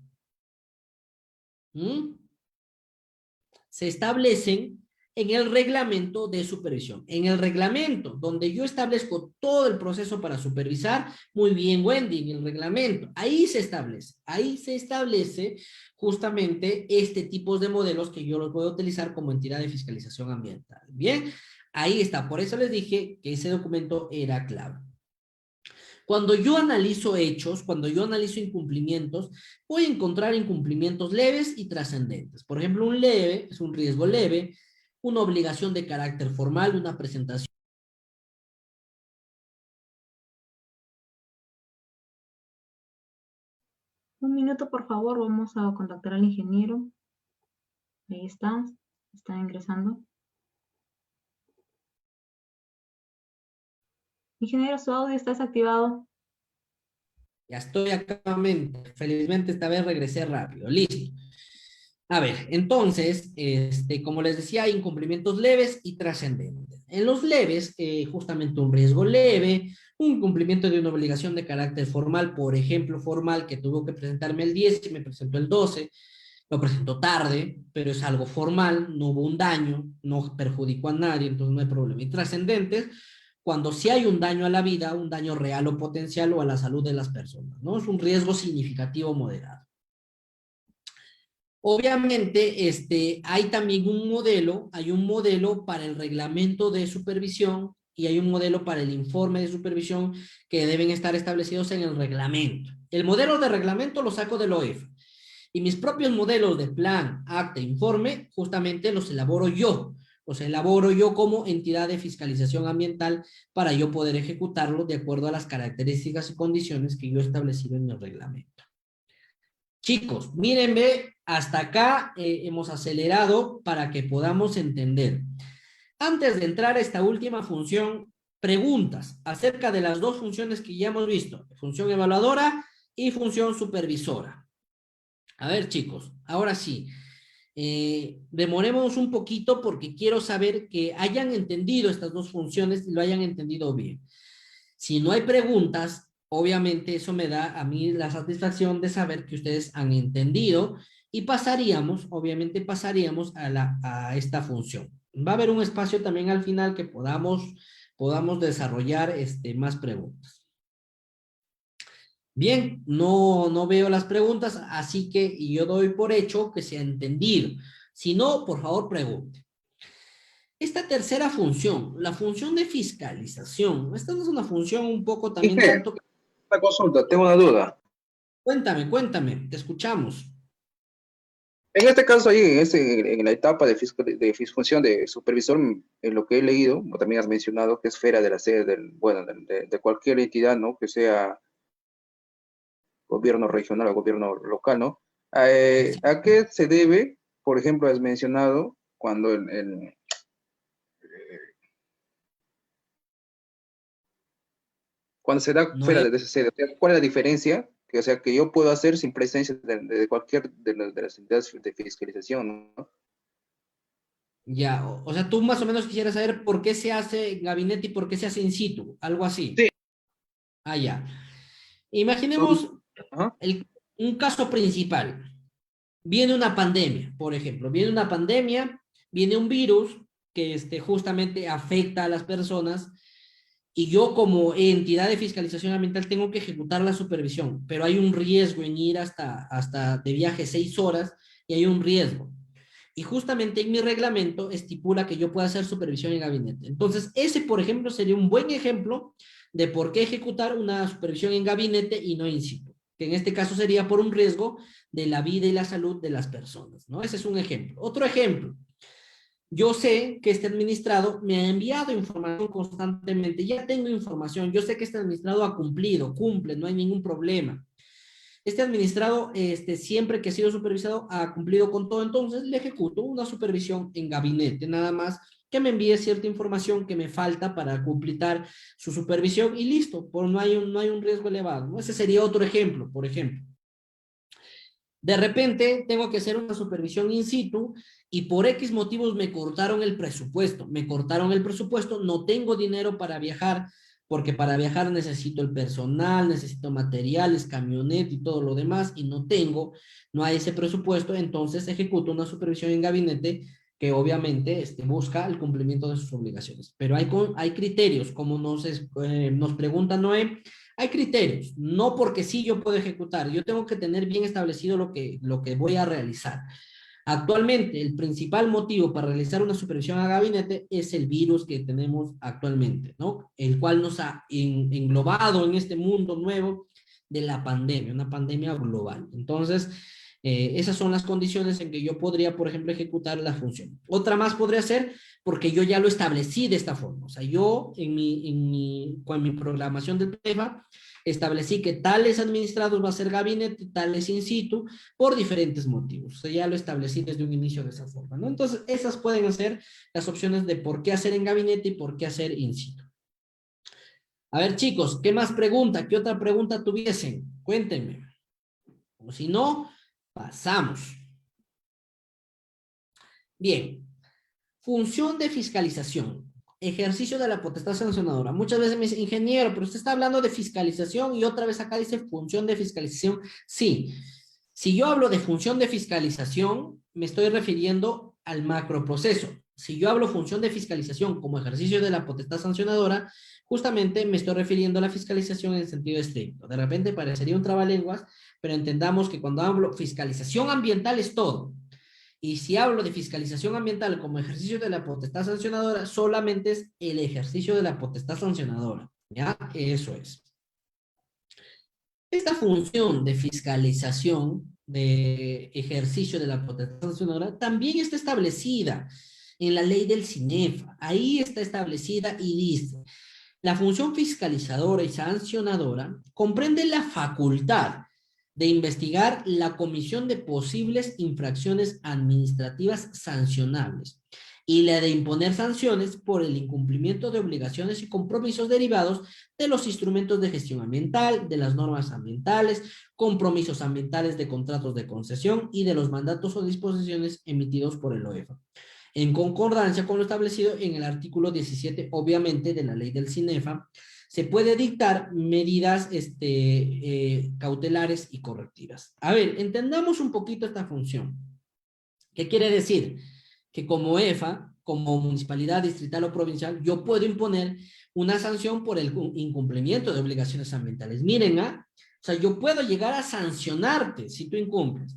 Se establecen en el reglamento de supervisión. En el reglamento, donde yo establezco todo el proceso para supervisar, muy bien, Wendy, en el reglamento, ahí se establece justamente este tipo de modelos que yo los voy a utilizar como entidad de fiscalización ambiental. Bien, ahí está. Por eso les dije que ese documento era clave. Cuando yo analizo hechos, cuando yo analizo incumplimientos, voy a encontrar incumplimientos leves y trascendentes. Por ejemplo, un leve es un riesgo leve, una obligación de carácter formal, una presentación. Un minuto, por favor, vamos a contactar al ingeniero. Ahí está ingresando. Ingeniero, su audio está desactivado. Ya estoy acá nuevamente. Felizmente esta vez regresé rápido. Listo. A ver, entonces, como les decía, hay incumplimientos leves y trascendentes. En los leves, justamente un riesgo leve, un cumplimiento de una obligación de carácter formal, por ejemplo, formal, que tuvo que presentarme el 10 y me presentó el 12, lo presentó tarde, pero es algo formal, no hubo un daño, no perjudicó a nadie, entonces no hay problema. Y trascendentes, cuando sí hay un daño a la vida, un daño real o potencial o a la salud de las personas, ¿no? Es un riesgo significativo moderado. Obviamente, hay también hay un modelo para el reglamento de supervisión y hay un modelo para el informe de supervisión que deben estar establecidos en el reglamento. El modelo de reglamento lo saco del OEF y mis propios modelos de plan, acta, informe, justamente los elaboro yo. Los elaboro yo como entidad de fiscalización ambiental para yo poder ejecutarlo de acuerdo a las características y condiciones que yo he establecido en el reglamento. Chicos, mírenme, hasta acá hemos acelerado para que podamos entender. Antes de entrar a esta última función, preguntas acerca de las 2 funciones que ya hemos visto, función evaluadora y función supervisora. A ver, chicos, ahora sí, demorémonos un poquito porque quiero saber que hayan entendido estas 2 funciones y lo hayan entendido bien. Si no hay preguntas, obviamente eso me da a mí la satisfacción de saber que ustedes han entendido y pasaríamos, obviamente pasaríamos a esta función. Va a haber un espacio también al final que podamos desarrollar más preguntas. Bien, no veo las preguntas, así que yo doy por hecho que se ha entendido. Si no, por favor, pregunte. Esta tercera función, la función de fiscalización, esta no es una función un poco también Inge, tanto... una consulta, tengo una duda. Cuéntame, te escuchamos. En este caso, ahí, en la etapa de función de supervisor, en lo que he leído, o también has mencionado que es fuera de la sede de cualquier entidad, ¿no? Que sea gobierno regional o gobierno local, ¿no? ¿A qué se debe, por ejemplo, has mencionado cuando cuando se da No fuera es- de esa sede? ¿Cuál es la diferencia? O sea, que yo puedo hacer sin presencia de cualquier de las entidades de fiscalización, ¿no? Ya, o sea, tú más o menos quisieras saber por qué se hace en gabinete y por qué se hace in situ, algo así. Sí. Ah, ya. Imaginemos Ajá. un caso principal. Viene una pandemia, por ejemplo. Viene una pandemia, viene un virus que justamente afecta a las personas y yo como entidad de fiscalización ambiental tengo que ejecutar la supervisión, pero hay un riesgo en ir hasta de viaje 6 horas y hay un riesgo. Y justamente en mi reglamento estipula que yo pueda hacer supervisión en gabinete. Entonces, ese, por ejemplo, sería un buen ejemplo de por qué ejecutar una supervisión en gabinete y no in situ, que en este caso sería por un riesgo de la vida y la salud de las personas, ¿no? Ese es un ejemplo. Otro ejemplo, yo sé que este administrado me ha enviado información constantemente, ya tengo información, yo sé que este administrado ha cumplido, cumple, no hay ningún problema. Este administrado, siempre que ha sido supervisado, ha cumplido con todo, entonces le ejecuto una supervisión en gabinete, nada más que me envíe cierta información que me falta para completar su supervisión y listo, no hay un riesgo elevado, ¿no? Ese sería otro ejemplo, por ejemplo. De repente tengo que hacer una supervisión in situ y por X motivos me cortaron el presupuesto, no tengo dinero para viajar, porque para viajar necesito el personal, necesito materiales, camioneta y todo lo demás, y no hay ese presupuesto, entonces ejecuto una supervisión en gabinete que obviamente busca el cumplimiento de sus obligaciones. Pero hay criterios, como nos pregunta Noé, hay criterios, no porque sí yo puedo ejecutar, yo tengo que tener bien establecido lo que voy a realizar. Actualmente, el principal motivo para realizar una supervisión a gabinete es el virus que tenemos actualmente, ¿no? El cual nos ha englobado en este mundo nuevo de la pandemia, una pandemia global. Entonces, esas son las condiciones en que yo podría, por ejemplo, ejecutar la función. Otra más podría ser porque yo ya lo establecí de esta forma. O sea, yo con mi programación del PEFA establecí que tales administrados va a ser gabinete, tales in situ, por diferentes motivos. O sea, ya lo establecí desde un inicio de esa forma, ¿no? Entonces, esas pueden ser las opciones de por qué hacer en gabinete y por qué hacer in situ. A ver, chicos, ¿qué más pregunta? ¿Qué otra pregunta tuviesen? Cuéntenme. O si no, pasamos. Bien. Función de fiscalización. Ejercicio de la potestad sancionadora. Muchas veces me dice, ingeniero, pero usted está hablando de fiscalización y otra vez acá dice función de fiscalización. Sí. Si yo hablo de función de fiscalización, me estoy refiriendo al macroproceso. Si yo hablo función de fiscalización como ejercicio de la potestad sancionadora, justamente me estoy refiriendo a la fiscalización en sentido estricto. De repente parecería un trabalenguas, pero entendamos que cuando hablo fiscalización ambiental es todo. Y si hablo de fiscalización ambiental como ejercicio de la potestad sancionadora, solamente es el ejercicio de la potestad sancionadora. ¿Ya? Eso es. Esta función de fiscalización, de ejercicio de la potestad sancionadora, también está establecida en la ley del CINEFA. Ahí está establecida y dice, la función fiscalizadora y sancionadora comprende la facultad de investigar la comisión de posibles infracciones administrativas sancionables y la de imponer sanciones por el incumplimiento de obligaciones y compromisos derivados de los instrumentos de gestión ambiental, de las normas ambientales, compromisos ambientales de contratos de concesión y de los mandatos o disposiciones emitidos por el OEFA. en concordancia con lo establecido en el artículo 17, obviamente, de la ley del CINEFA, se puede dictar medidas cautelares y correctivas. A ver, entendamos un poquito esta función. ¿Qué quiere decir? Que como EFA, como municipalidad distrital o provincial, yo puedo imponer una sanción por el incumplimiento de obligaciones ambientales. Miren, o sea, yo puedo llegar a sancionarte si tú incumples,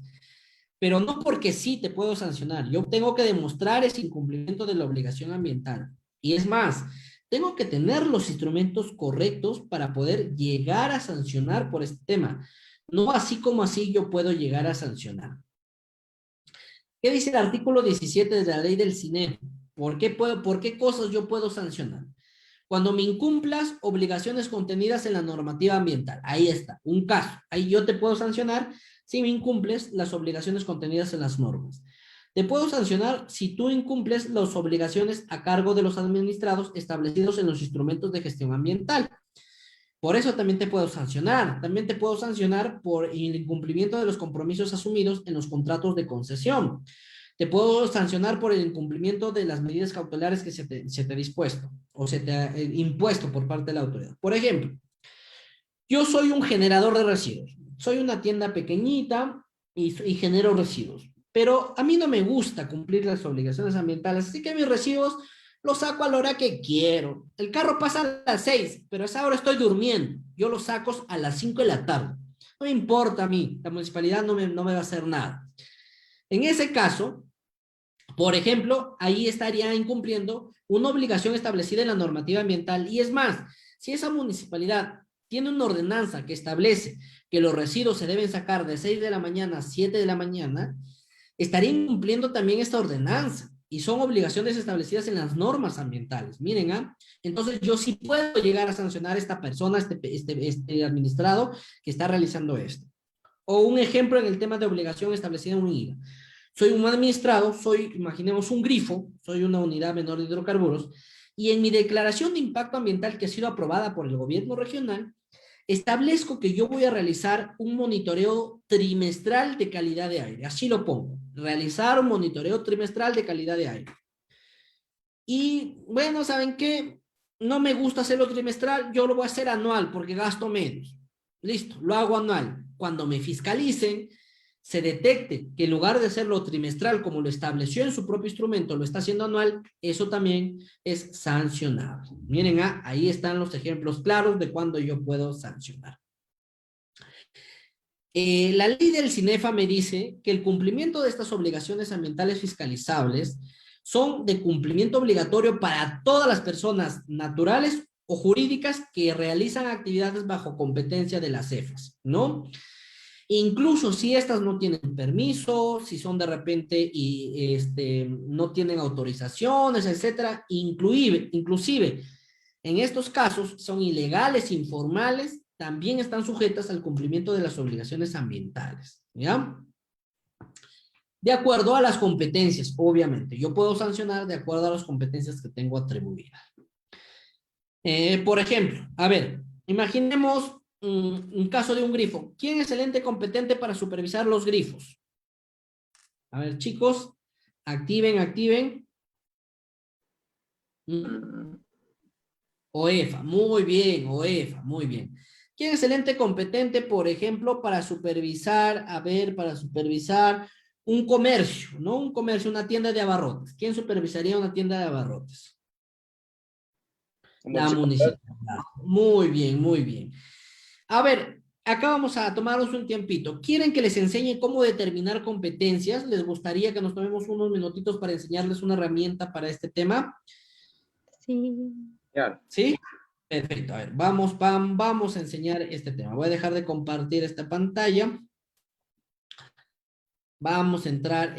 pero no porque sí te puedo sancionar. Yo tengo que demostrar ese incumplimiento de la obligación ambiental. Y es más, tengo que tener los instrumentos correctos para poder llegar a sancionar por este tema. No así como así yo puedo llegar a sancionar. ¿Qué dice el artículo 17 de la ley del CINEFA? ¿Por qué cosas yo puedo sancionar? Cuando me incumplas obligaciones contenidas en la normativa ambiental. Ahí está, un caso. Ahí yo te puedo sancionar si me incumples las obligaciones contenidas en las normas. Te puedo sancionar si tú incumples las obligaciones a cargo de los administrados establecidos en los instrumentos de gestión ambiental. Por eso también te puedo sancionar. También te puedo sancionar por el incumplimiento de los compromisos asumidos en los contratos de concesión. Te puedo sancionar por el incumplimiento de las medidas cautelares que se te ha dispuesto o se te ha impuesto por parte de la autoridad. Por ejemplo, yo soy un generador de residuos. Soy una tienda pequeñita y genero residuos. Pero a mí no me gusta cumplir las obligaciones ambientales, así que mis residuos los saco a la hora que quiero. El carro pasa a las 6, pero a esa hora estoy durmiendo. Yo los saco a las 5 de la tarde. No me importa a mí, la municipalidad no me va a hacer nada. En ese caso, por ejemplo, ahí estaría incumpliendo una obligación establecida en la normativa ambiental. Y es más, si esa municipalidad tiene una ordenanza que establece que los residuos se deben sacar de 6 de la mañana a 7 de la mañana, estaría incumpliendo también esta ordenanza. Y son obligaciones establecidas en las normas ambientales. Miren, entonces yo sí puedo llegar a sancionar a esta persona, este administrado que está realizando esto. O un ejemplo en el tema de obligación establecida en un IGA. Soy un administrado, imaginemos un grifo, soy una unidad menor de hidrocarburos, y en mi declaración de impacto ambiental que ha sido aprobada por el gobierno regional, establezco que yo voy a realizar un monitoreo trimestral de calidad de aire. Así lo pongo. Realizar un monitoreo trimestral de calidad de aire. Y bueno, ¿saben qué? No me gusta hacerlo trimestral, yo lo voy a hacer anual porque gasto menos. Listo, lo hago anual. Cuando me fiscalicen, se detecte que en lugar de hacerlo trimestral como lo estableció en su propio instrumento, lo está haciendo anual, eso también es sancionable. Miren, ahí están los ejemplos claros de cuando yo puedo sancionar. La ley del CINEFA me dice que el cumplimiento de estas obligaciones ambientales fiscalizables son de cumplimiento obligatorio para todas las personas naturales o jurídicas que realizan actividades bajo competencia de las CEFAS, ¿no? Incluso si estas no tienen permiso, si son de repente y no tienen autorizaciones, etcétera, inclusive en estos casos son ilegales, informales, también están sujetas al cumplimiento de las obligaciones ambientales, ¿ya? De acuerdo a las competencias, obviamente. Yo puedo sancionar de acuerdo a las competencias que tengo atribuidas. Por ejemplo, a ver, imaginemos un caso de un grifo. ¿Quién es el ente competente para supervisar los grifos? A ver, chicos, activen. OEFA, muy bien, OEFA, muy bien. ¿Quién es el ente competente, por ejemplo, para supervisar, un comercio, ¿no? Un comercio, una tienda de abarrotes. ¿Quién supervisaría una tienda de abarrotes? La municipalidad. Muy bien, muy bien. A ver, acá vamos a tomarnos un tiempito. ¿Quieren que les enseñe cómo determinar competencias? ¿Les gustaría que nos tomemos unos minutitos para enseñarles una herramienta para este tema? Sí. ¿Sí? Perfecto. A ver, vamos a enseñar este tema. Voy a dejar de compartir esta pantalla. Vamos a entrar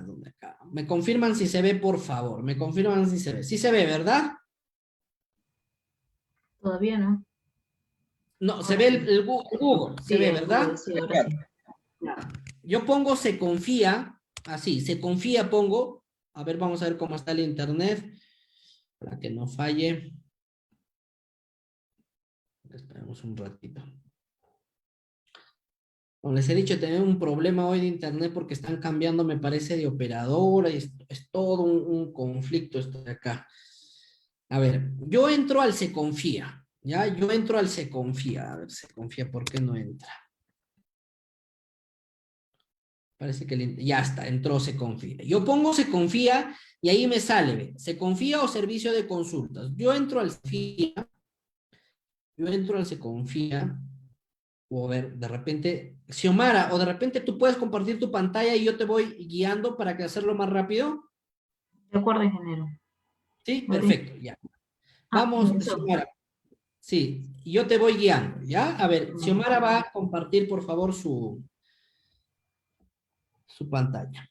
¿dónde acá? Me confirman si se ve, por favor. Me confirman si se ve. Sí se ve, ¿verdad? Todavía no. No, se ve el Google. Se Sí, ve, el ¿verdad? Google, sí, ahora sí. Yo pongo se confía, así, se confía pongo. A ver, vamos a ver cómo está el internet. Para que no falle. Esperemos un ratito. Como les he dicho, tengo un problema hoy de internet porque están cambiando, me parece, de operadora y es todo un conflicto esto de acá. A ver, yo entro al Se Confía, ¿ya? Yo entro al Se Confía. A ver, Se Confía, ¿por qué no entra? Parece que ya está, entró Se Confía. Yo pongo Se Confía y ahí me sale, ¿ve? Se Confía o servicio de consultas. Yo entro al Se Confía. O a ver, de repente, Xiomara, o de repente tú puedes compartir tu pantalla y yo te voy guiando para que hacerlo más rápido. De acuerdo, ingeniero. Sí, Muy perfecto, ya. Ah, Vamos, ingresó. Xiomara. Sí, yo te voy guiando, ¿ya? A ver, Xiomara va a compartir, por favor, su pantalla.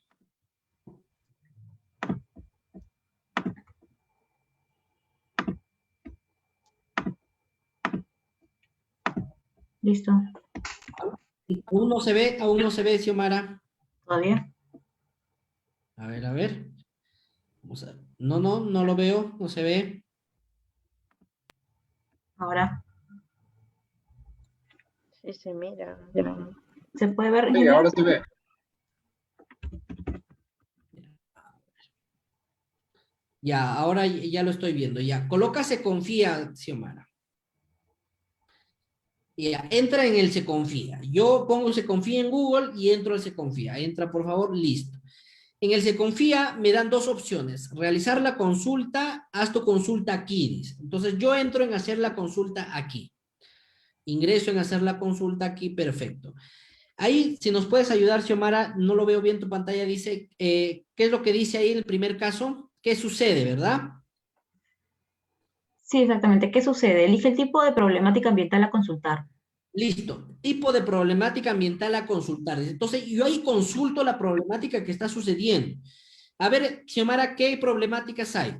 Listo. ¿Aún no se ve? ¿Aún no se ve, Xiomara? ¿Todavía? A ver, a ver. Vamos a... No lo veo, no se ve. Ahora. Sí, se mira. ¿Se puede ver, Sí, ingeniero? ahora se ve. Ya, ahora ya lo estoy viendo, ya. Coloca Se Confía, Xiomara. Ya, entra en el Se Confía. Yo pongo Se Confía en Google y entro al Se Confía. Entra, por favor, listo. En el Se Confía me dan dos opciones. Realizar la consulta, haz tu consulta aquí, dice. Entonces yo entro en hacer la consulta aquí. Ingreso en hacer la consulta aquí, perfecto. Ahí, si nos puedes ayudar, Xiomara, no lo veo bien tu pantalla, dice, ¿qué es lo que dice ahí en el primer caso? ¿Qué sucede, verdad? Sí, exactamente. ¿Qué sucede? Elige el tipo de problemática ambiental a consultar. Listo. Tipo de problemática ambiental a consultar. Entonces, yo ahí consulto la problemática que está sucediendo. A ver, Xiomara, ¿qué problemáticas hay?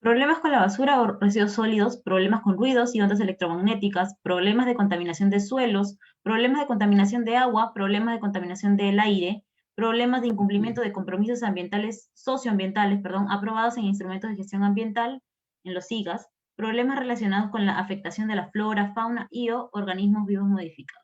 Problemas con la basura o residuos sólidos, problemas con ruidos y ondas electromagnéticas, problemas de contaminación de suelos, problemas de contaminación de agua, problemas de contaminación del aire, problemas de incumplimiento de compromisos ambientales, socioambientales, aprobados en instrumentos de gestión ambiental, en los SIGAS, problemas relacionados con la afectación de la flora, fauna y o organismos vivos modificados.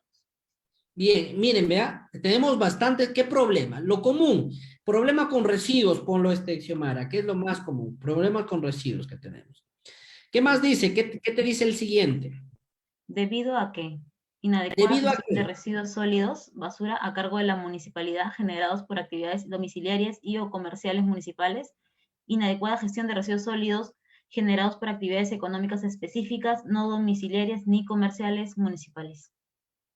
Bien, miren, vea, tenemos bastantes. ¿Qué problema? Lo común, problema con residuos, ponlo Xiomara, que es lo más común, problemas con residuos que tenemos. ¿Qué más dice? ¿Qué te dice el siguiente? Debido a que inadecuada ¿Debido a gestión de qué? residuos sólidos, basura a cargo de la municipalidad generados por actividades domiciliarias y o comerciales municipales, inadecuada gestión de residuos sólidos generados por actividades económicas específicas, no domiciliarias ni comerciales municipales.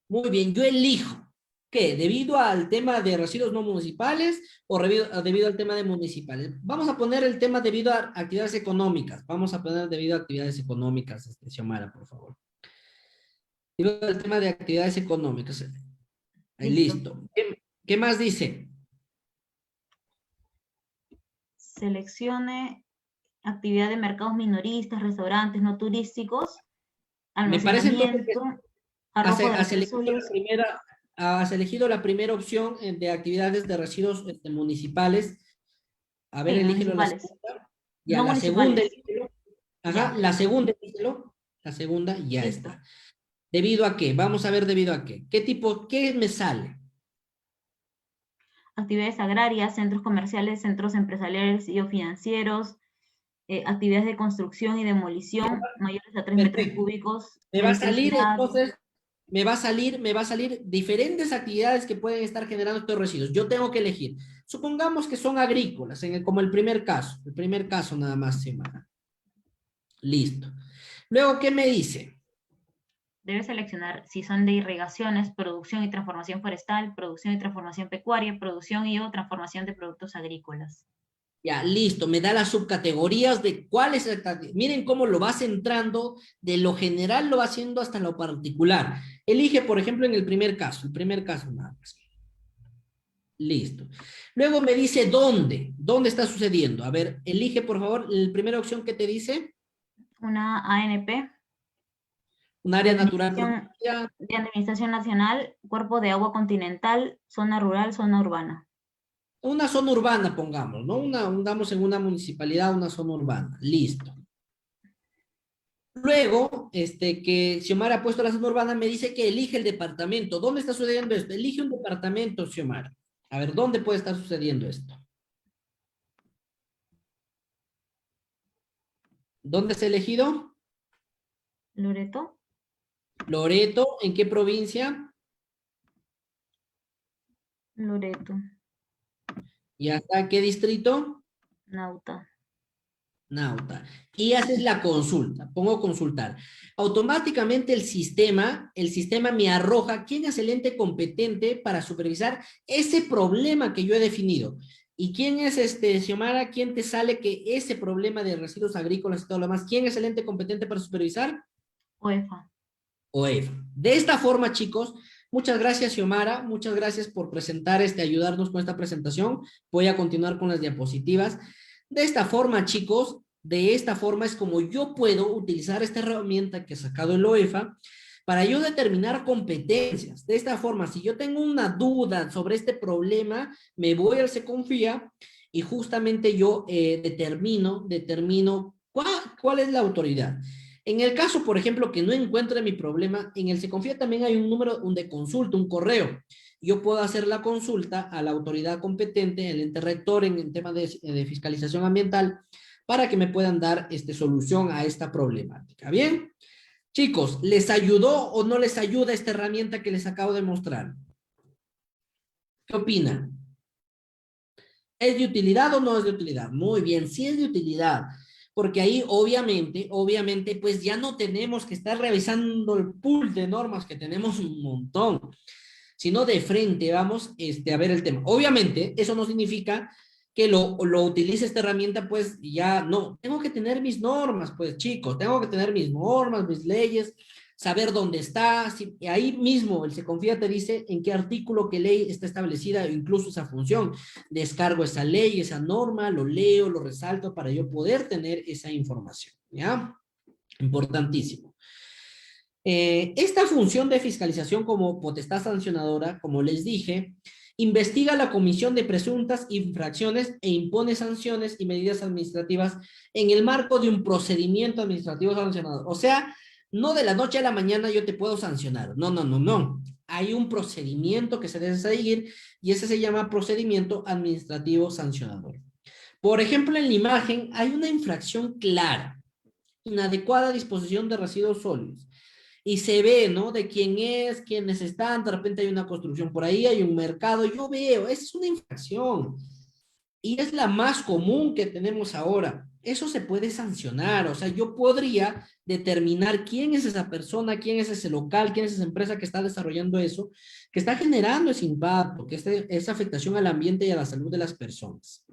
Muy bien, yo elijo. ¿Qué? ¿Debido al tema de residuos no municipales o debido al tema de municipales? Vamos a poner el tema debido a actividades económicas. Vamos a poner debido a actividades económicas, Xiomara, por favor. Debido al tema de actividades económicas. Ahí, listo. ¿Qué más dice? Seleccione actividad de mercados minoristas, restaurantes no turísticos, Me parece entonces que arrojo de residuos sólidos. has elegido la primera opción de actividades de residuos municipales. A ver, Sí, elígelo la municipales. segunda. Ya, No la segunda, municipales. elígelo. Ajá, Ya. la segunda, elígelo. La segunda, ya Listo. está. ¿Debido a qué? Vamos a ver debido a qué. ¿Qué me sale? Actividades agrarias, centros comerciales, centros empresariales y o financieros, actividades de construcción y demolición mayores a 3 metros Perfecto. cúbicos. Me va a salir electricidad. entonces, me va a salir diferentes actividades que pueden estar generando estos residuos. Yo tengo que elegir. Supongamos que son agrícolas, como el primer caso nada más, semana. Listo. Luego, ¿qué me dice? Debe seleccionar si son de irrigaciones, producción y transformación forestal, producción y transformación pecuaria, producción y o transformación de productos agrícolas. Ya, listo, me da las subcategorías de cuáles. Miren cómo lo va centrando, de lo general lo va haciendo hasta lo particular. Elige, por ejemplo, en el primer caso nada más. Listo. Luego me dice dónde está sucediendo. A ver, elige, por favor, la primera opción que te dice. Una ANP. Un área natural. De Administración Nacional, Cuerpo de Agua Continental, zona rural, zona urbana. Una zona urbana, pongamos, ¿no? Damos en una municipalidad, una zona urbana. Listo. Luego, que Xiomara ha puesto la zona urbana, me dice que elige el departamento. ¿Dónde está sucediendo esto? Elige un departamento, Xiomara. A ver, ¿dónde puede estar sucediendo esto? ¿Dónde se ha elegido? Loreto, Loreto, ¿en qué provincia? Loreto, ¿Y hasta qué distrito? Nauta. Nauta. Y haces la consulta. Pongo consultar. Automáticamente el sistema me arroja quién es el ente competente para supervisar ese problema que yo he definido. ¿Y quién es Xiomara? ¿Quién te sale que ese problema de residuos agrícolas y todo lo demás? ¿Quién es el ente competente para supervisar? OEFA. OEFA. De esta forma, chicos, muchas gracias, Xiomara. Muchas gracias por presentar, ayudarnos con esta presentación. Voy a continuar con las diapositivas. De esta forma, chicos, de esta forma es como yo puedo utilizar esta herramienta que he sacado el OEFA para yo determinar competencias. De esta forma, si yo tengo una duda sobre este problema, me voy al Seconfía y justamente yo determino cuál es la autoridad. En el caso, por ejemplo, que no encuentre mi problema, en el Seconfía también hay un número de consulta, un correo. Yo puedo hacer la consulta a la autoridad competente, el ente rector en el tema de fiscalización ambiental, para que me puedan dar solución a esta problemática. ¿Bien? Chicos, ¿les ayudó o no les ayuda esta herramienta que les acabo de mostrar? ¿Qué opinan? ¿Es de utilidad o no es de utilidad? Muy bien, sí es de utilidad. Porque ahí obviamente, pues ya no tenemos que estar revisando el pool de normas que tenemos un montón, sino de frente vamos a ver el tema. Obviamente, eso no significa que lo utilice esta herramienta, pues ya no. Tengo que tener mis normas, pues chicos, tengo que tener mis normas, mis leyes, saber dónde está. Si, ahí mismo el Seconfía te dice en qué artículo, qué ley está establecida, incluso esa función. Descargo esa ley, esa norma, lo leo, lo resalto para yo poder tener esa información, ¿ya? Importantísimo. Esta función de fiscalización como potestad sancionadora, como les dije, investiga la comisión de presuntas infracciones e impone sanciones y medidas administrativas en el marco de un procedimiento administrativo sancionador. O sea, no de la noche a la mañana yo te puedo sancionar. No. Hay un procedimiento que se debe seguir y ese se llama procedimiento administrativo sancionador. Por ejemplo, en la imagen hay una infracción clara, inadecuada disposición de residuos sólidos. Y se ve, ¿no? De quién es, quiénes están, de repente hay una construcción por ahí, hay un mercado, yo veo, esa es una infracción. Y es la más común que tenemos ahora. Eso se puede sancionar, o sea, yo podría determinar quién es esa persona, quién es ese local, quién es esa empresa que está desarrollando eso, que está generando ese impacto, que esa afectación al ambiente y a la salud de las personas.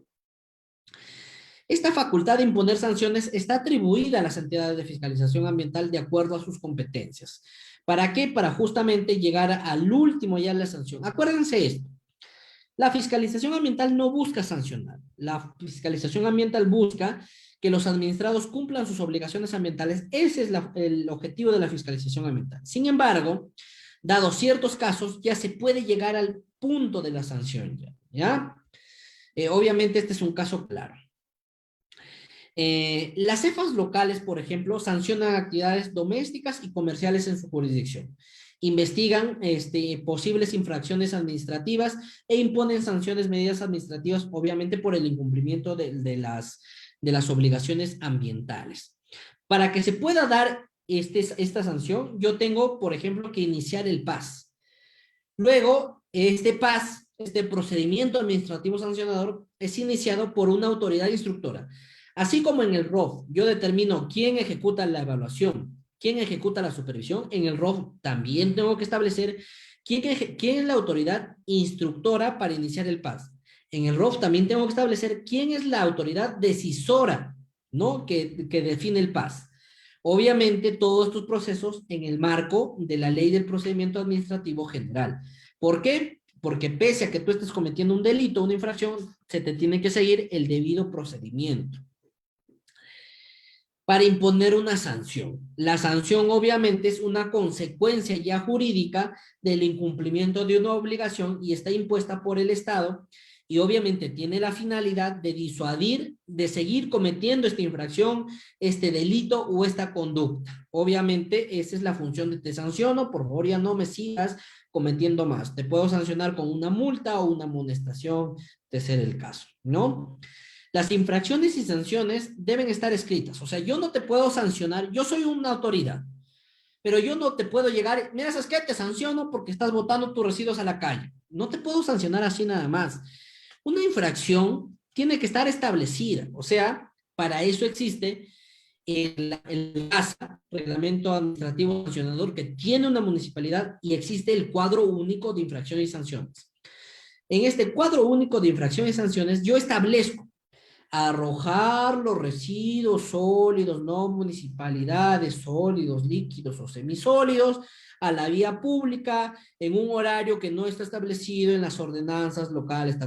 Esta facultad de imponer sanciones está atribuida a las entidades de fiscalización ambiental de acuerdo a sus competencias. ¿Para qué? Para justamente llegar al último ya de la sanción. Acuérdense esto. La fiscalización ambiental no busca sancionar. La fiscalización ambiental busca que los administrados cumplan sus obligaciones ambientales. Ese es el objetivo de la fiscalización ambiental. Sin embargo, dados ciertos casos, ya se puede llegar al punto de la sanción. ¿Ya? Obviamente este es un caso claro. Las cefas locales, por ejemplo, sancionan actividades domésticas y comerciales en su jurisdicción. Investigan posibles infracciones administrativas e imponen sanciones, medidas administrativas, obviamente por el incumplimiento de las obligaciones ambientales. Para que se pueda dar esta sanción, yo tengo, por ejemplo, que iniciar el PAS. Luego, este PAS, este procedimiento administrativo sancionador, es iniciado por una autoridad instructora. Así como en el ROF, yo determino quién ejecuta la evaluación, quién ejecuta la supervisión, en el ROF también tengo que establecer quién es la autoridad instructora para iniciar el PAS. En el ROF también tengo que establecer quién es la autoridad decisora, ¿no? que define el PAS. Obviamente, todos estos procesos en el marco de la Ley del Procedimiento Administrativo General. ¿Por qué? Porque pese a que tú estés cometiendo un delito, una infracción, se te tiene que seguir el debido procedimiento para imponer una sanción. La sanción obviamente es una consecuencia ya jurídica del incumplimiento de una obligación y está impuesta por el Estado y obviamente tiene la finalidad de disuadir de seguir cometiendo esta infracción, este delito o esta conducta. Obviamente esa es la función de te sanciono, por favor ya no me sigas cometiendo más. Te puedo sancionar con una multa o una amonestación, de ser el caso, ¿no? Las infracciones y sanciones deben estar escritas. O sea, yo no te puedo sancionar, yo soy una autoridad, pero yo no te puedo llegar, mira, ¿sabes qué? Te sanciono porque estás botando tus residuos a la calle. No te puedo sancionar así nada más. Una infracción tiene que estar establecida. O sea, para eso existe el RASA, Reglamento Administrativo Sancionador, que tiene una municipalidad, y existe el cuadro único de infracciones y sanciones. En este cuadro único de infracciones y sanciones, yo establezco arrojar los residuos sólidos, no municipalidades, sólidos, líquidos o semisólidos, a la vía pública en un horario que no está establecido en las ordenanzas locales,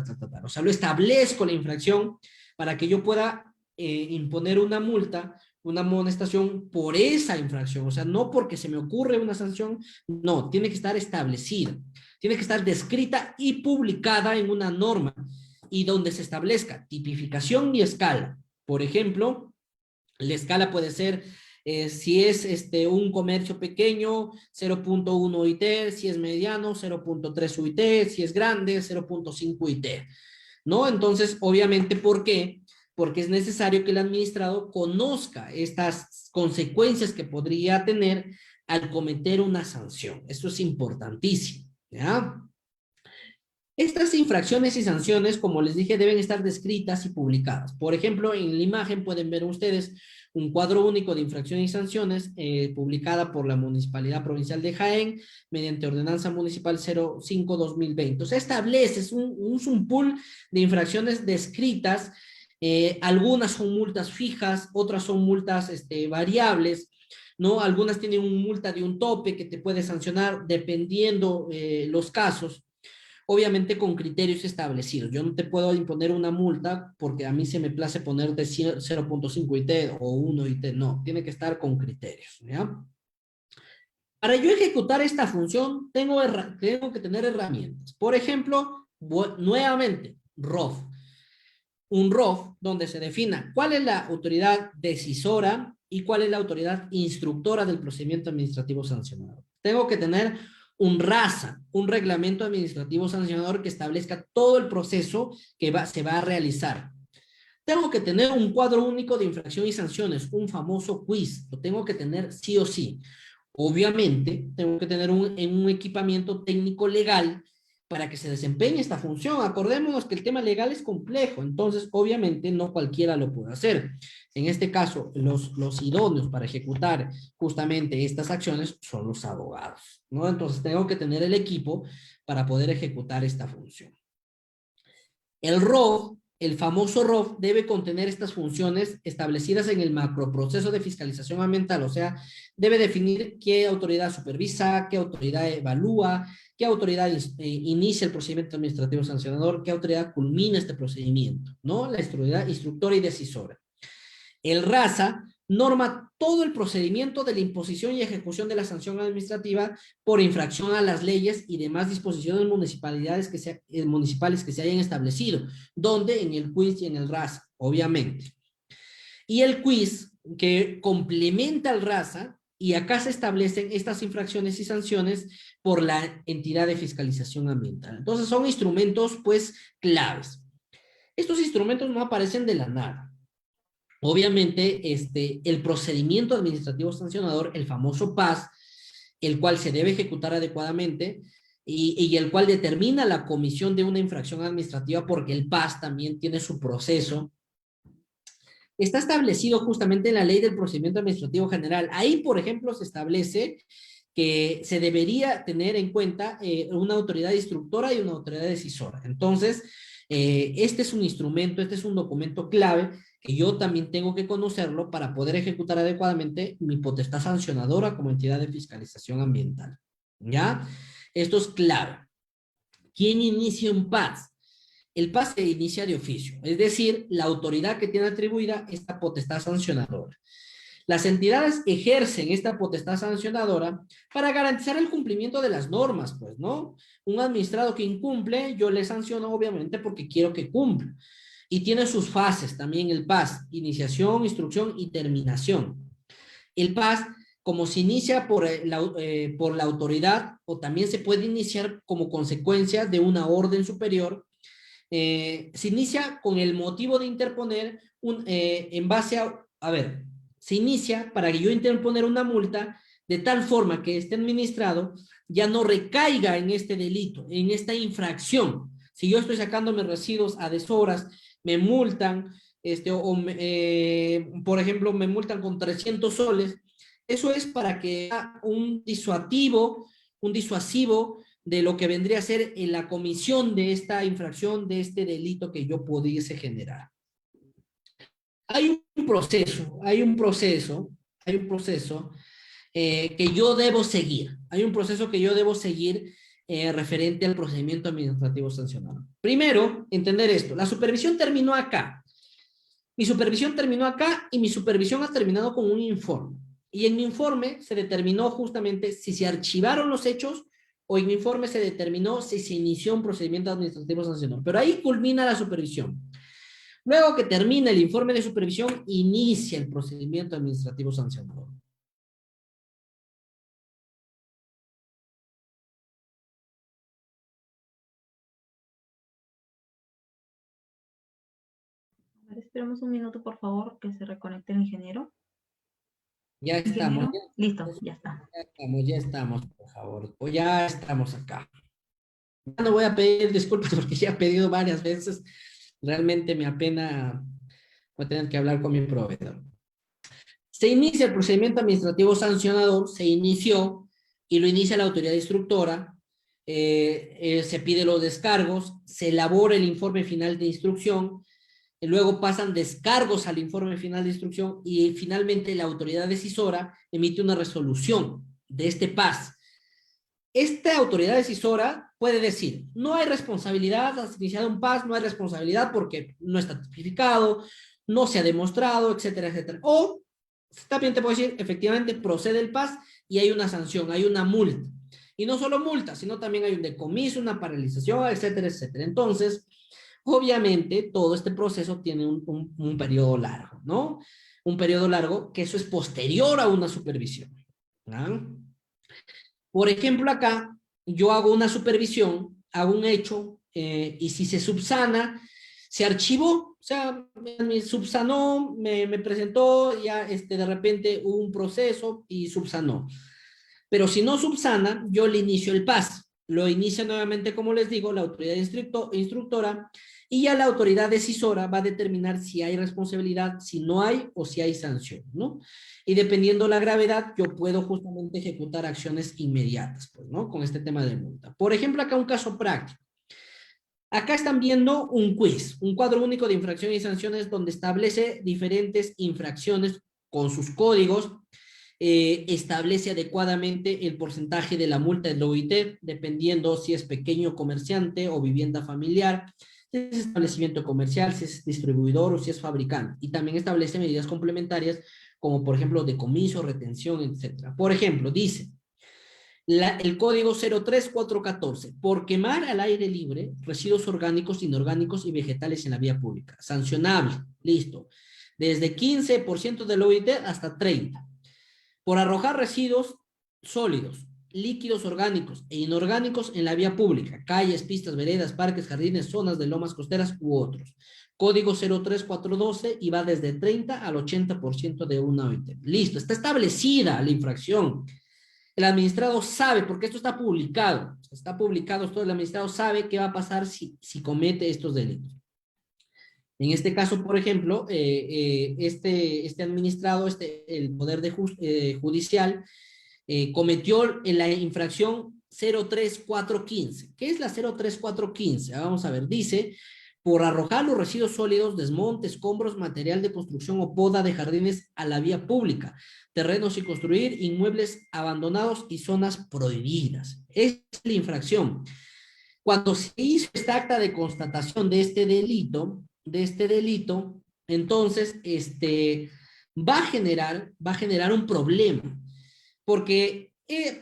O sea, lo establezco la infracción para que yo pueda imponer una multa, una amonestación por esa infracción. O sea, no porque se me ocurre una sanción, no, tiene que estar establecida, tiene que estar descrita y publicada en una norma, y donde se establezca tipificación y escala. Por ejemplo, la escala puede ser, si es un comercio pequeño, 0.1 UIT, si es mediano, 0.3 UIT, si es grande, 0.5 UIT, ¿no? Entonces, obviamente, ¿por qué? Porque es necesario que el administrado conozca estas consecuencias que podría tener al cometer una sanción. Esto es importantísimo, ¿ya? Estas infracciones y sanciones, como les dije, deben estar descritas y publicadas. Por ejemplo, en la imagen pueden ver ustedes un cuadro único de infracciones y sanciones publicada por la Municipalidad Provincial de Jaén mediante Ordenanza Municipal 05-2020. O sea, establece, es un pool de infracciones descritas. Algunas son multas fijas, otras son multas variables, ¿no? Algunas tienen una multa de un tope que te puede sancionar dependiendo los casos. Obviamente con criterios establecidos. Yo no te puedo imponer una multa porque a mí se me place ponerte 0.5 IT o 1 IT. No, tiene que estar con criterios, ¿ya? Para yo ejecutar esta función, tengo que tener herramientas. Por ejemplo, nuevamente, ROF. Un ROF donde se defina cuál es la autoridad decisora y cuál es la autoridad instructora del procedimiento administrativo sancionado. Tengo que tener un RASA, un reglamento administrativo sancionador que establezca todo el proceso que se va a realizar. Tengo que tener un cuadro único de infracción y sanciones, un famoso quiz, lo tengo que tener sí o sí. Obviamente, tengo que tener un equipamiento técnico legal para que se desempeñe esta función. Acordémonos que el tema legal es complejo, entonces obviamente no cualquiera lo puede hacer. En este caso, los idóneos para ejecutar justamente estas acciones son los abogados, ¿no? Entonces tengo que tener el equipo para poder ejecutar esta función. El ROF, el famoso ROF, debe contener estas funciones establecidas en el macroproceso de fiscalización ambiental, o sea, debe definir qué autoridad supervisa, qué autoridad evalúa, qué autoridad inicia el procedimiento administrativo sancionador, qué autoridad culmina este procedimiento, ¿no? La autoridad instructora y decisora. El RASA norma todo el procedimiento de la imposición y ejecución de la sanción administrativa por infracción a las leyes y demás disposiciones municipales que se hayan establecido, donde en el quiz y en el RASA, obviamente. Y el quiz que complementa al RASA, y acá se establecen estas infracciones y sanciones por la entidad de fiscalización ambiental. Entonces son instrumentos pues claves. Estos instrumentos no aparecen de la nada. Obviamente, el procedimiento administrativo sancionador, el famoso PAS, el cual se debe ejecutar adecuadamente y el cual determina la comisión de una infracción administrativa, porque el PAS también tiene su proceso, está establecido justamente en la Ley del Procedimiento Administrativo General. Ahí, por ejemplo, se establece que se debería tener en cuenta una autoridad instructora y una autoridad decisora. Entonces, este es un instrumento, este es un documento clave que yo también tengo que conocerlo para poder ejecutar adecuadamente mi potestad sancionadora como entidad de fiscalización ambiental. ¿Ya? Esto es clave. ¿Quién inicia un PAS? El PAS se inicia de oficio, es decir, la autoridad que tiene atribuida esta potestad sancionadora. Las entidades ejercen esta potestad sancionadora para garantizar el cumplimiento de las normas, pues, ¿no? Un administrado que incumple, yo le sanciono obviamente porque quiero que cumpla. Y tiene sus fases también el PAS, iniciación, instrucción y terminación. El PAS, como se inicia por la autoridad, o también se puede iniciar como consecuencia de una orden superior, se inicia con el motivo de interponer en base a ver, se inicia para que yo interponer una multa de tal forma que este administrado ya no recaiga en este delito, en esta infracción. Si yo estoy sacándome residuos a deshoras, me multan, por ejemplo, me multan con 300 soles, eso es para que haya un disuasivo de lo que vendría a ser en la comisión de esta infracción, de este delito que yo pudiese generar. Hay un proceso que yo debo seguir. Hay un proceso que yo debo seguir referente al procedimiento administrativo sancionado. Primero, entender esto. La supervisión terminó acá. Mi supervisión terminó acá y mi supervisión ha terminado con un informe. Y en mi informe se determinó justamente si se archivaron los hechos o en mi informe se determinó si se inició un procedimiento administrativo sancionado. Pero ahí culmina la supervisión. Luego que termina el informe de supervisión, inicia el procedimiento administrativo sancionador. A ver, esperemos un minuto, por favor, que se reconecte el ingeniero. Ya estamos. Listo, ya está. Ya estamos, por favor. O ya estamos acá. Ya no voy a pedir disculpas porque ya he pedido varias veces. Realmente me apena, voy a tener que hablar con mi proveedor. Se inicia el procedimiento administrativo sancionador, se inició y lo inicia la autoridad instructora. Se pide los descargos, se elabora el informe final de instrucción, y luego pasan descargos al informe final de instrucción y finalmente la autoridad decisora emite una resolución de este PAS. Esta autoridad decisora puede decir, no hay responsabilidad, has iniciado un PAS, no hay responsabilidad porque no está tipificado, no se ha demostrado, etcétera, etcétera. O también te puedo decir, efectivamente procede el PAS y hay una sanción, hay una multa. Y no solo multa, sino también hay un decomiso, una paralización, etcétera, etcétera. Entonces, obviamente, todo este proceso tiene un periodo largo, ¿no? Un periodo largo que eso es posterior a una supervisión, ¿no? Por ejemplo, acá yo hago una supervisión, hago un hecho, y si se subsana, se archivó, o sea, me subsanó, me presentó, ya de repente hubo un proceso y subsanó. Pero si no subsana, yo le inicio el PAS. Lo inicia nuevamente, como les digo, la autoridad instructora y ya la autoridad decisora va a determinar si hay responsabilidad, si no hay o si hay sanción, ¿no? Y dependiendo la gravedad, yo puedo justamente ejecutar acciones inmediatas, pues, ¿no? Con este tema de multa. Por ejemplo, acá un caso práctico. Acá están viendo un quiz, un cuadro único de infracciones y sanciones donde establece diferentes infracciones con sus códigos, establece adecuadamente el porcentaje de la multa del OIT, dependiendo si es pequeño comerciante o vivienda familiar, si es establecimiento comercial, si es distribuidor o si es fabricante. Y también establece medidas complementarias como por ejemplo decomiso, retención, etc. Por ejemplo, dice el código 03414, por quemar al aire libre residuos orgánicos, inorgánicos y vegetales en la vía pública. Sancionable, listo. Desde 15% del OIT hasta 30%. Por arrojar residuos sólidos, líquidos orgánicos e inorgánicos en la vía pública, calles, pistas, veredas, parques, jardines, zonas de lomas costeras u otros. Código 03412 y va desde 30 al 80% de una OIT. Listo, está establecida la infracción. El administrado sabe, porque esto está publicado, todo el administrado sabe qué va a pasar si comete estos delitos. En este caso, por ejemplo, este administrado, el Poder Judicial, cometió la infracción 03415. ¿Qué es la 03415? Vamos a ver, dice, por arrojar los residuos sólidos, desmonte, escombros, material de construcción o poda de jardines a la vía pública, terrenos sin construir, inmuebles abandonados y zonas prohibidas. Es la infracción. Cuando se hizo esta acta de constatación de este delito, entonces va a generar un problema, porque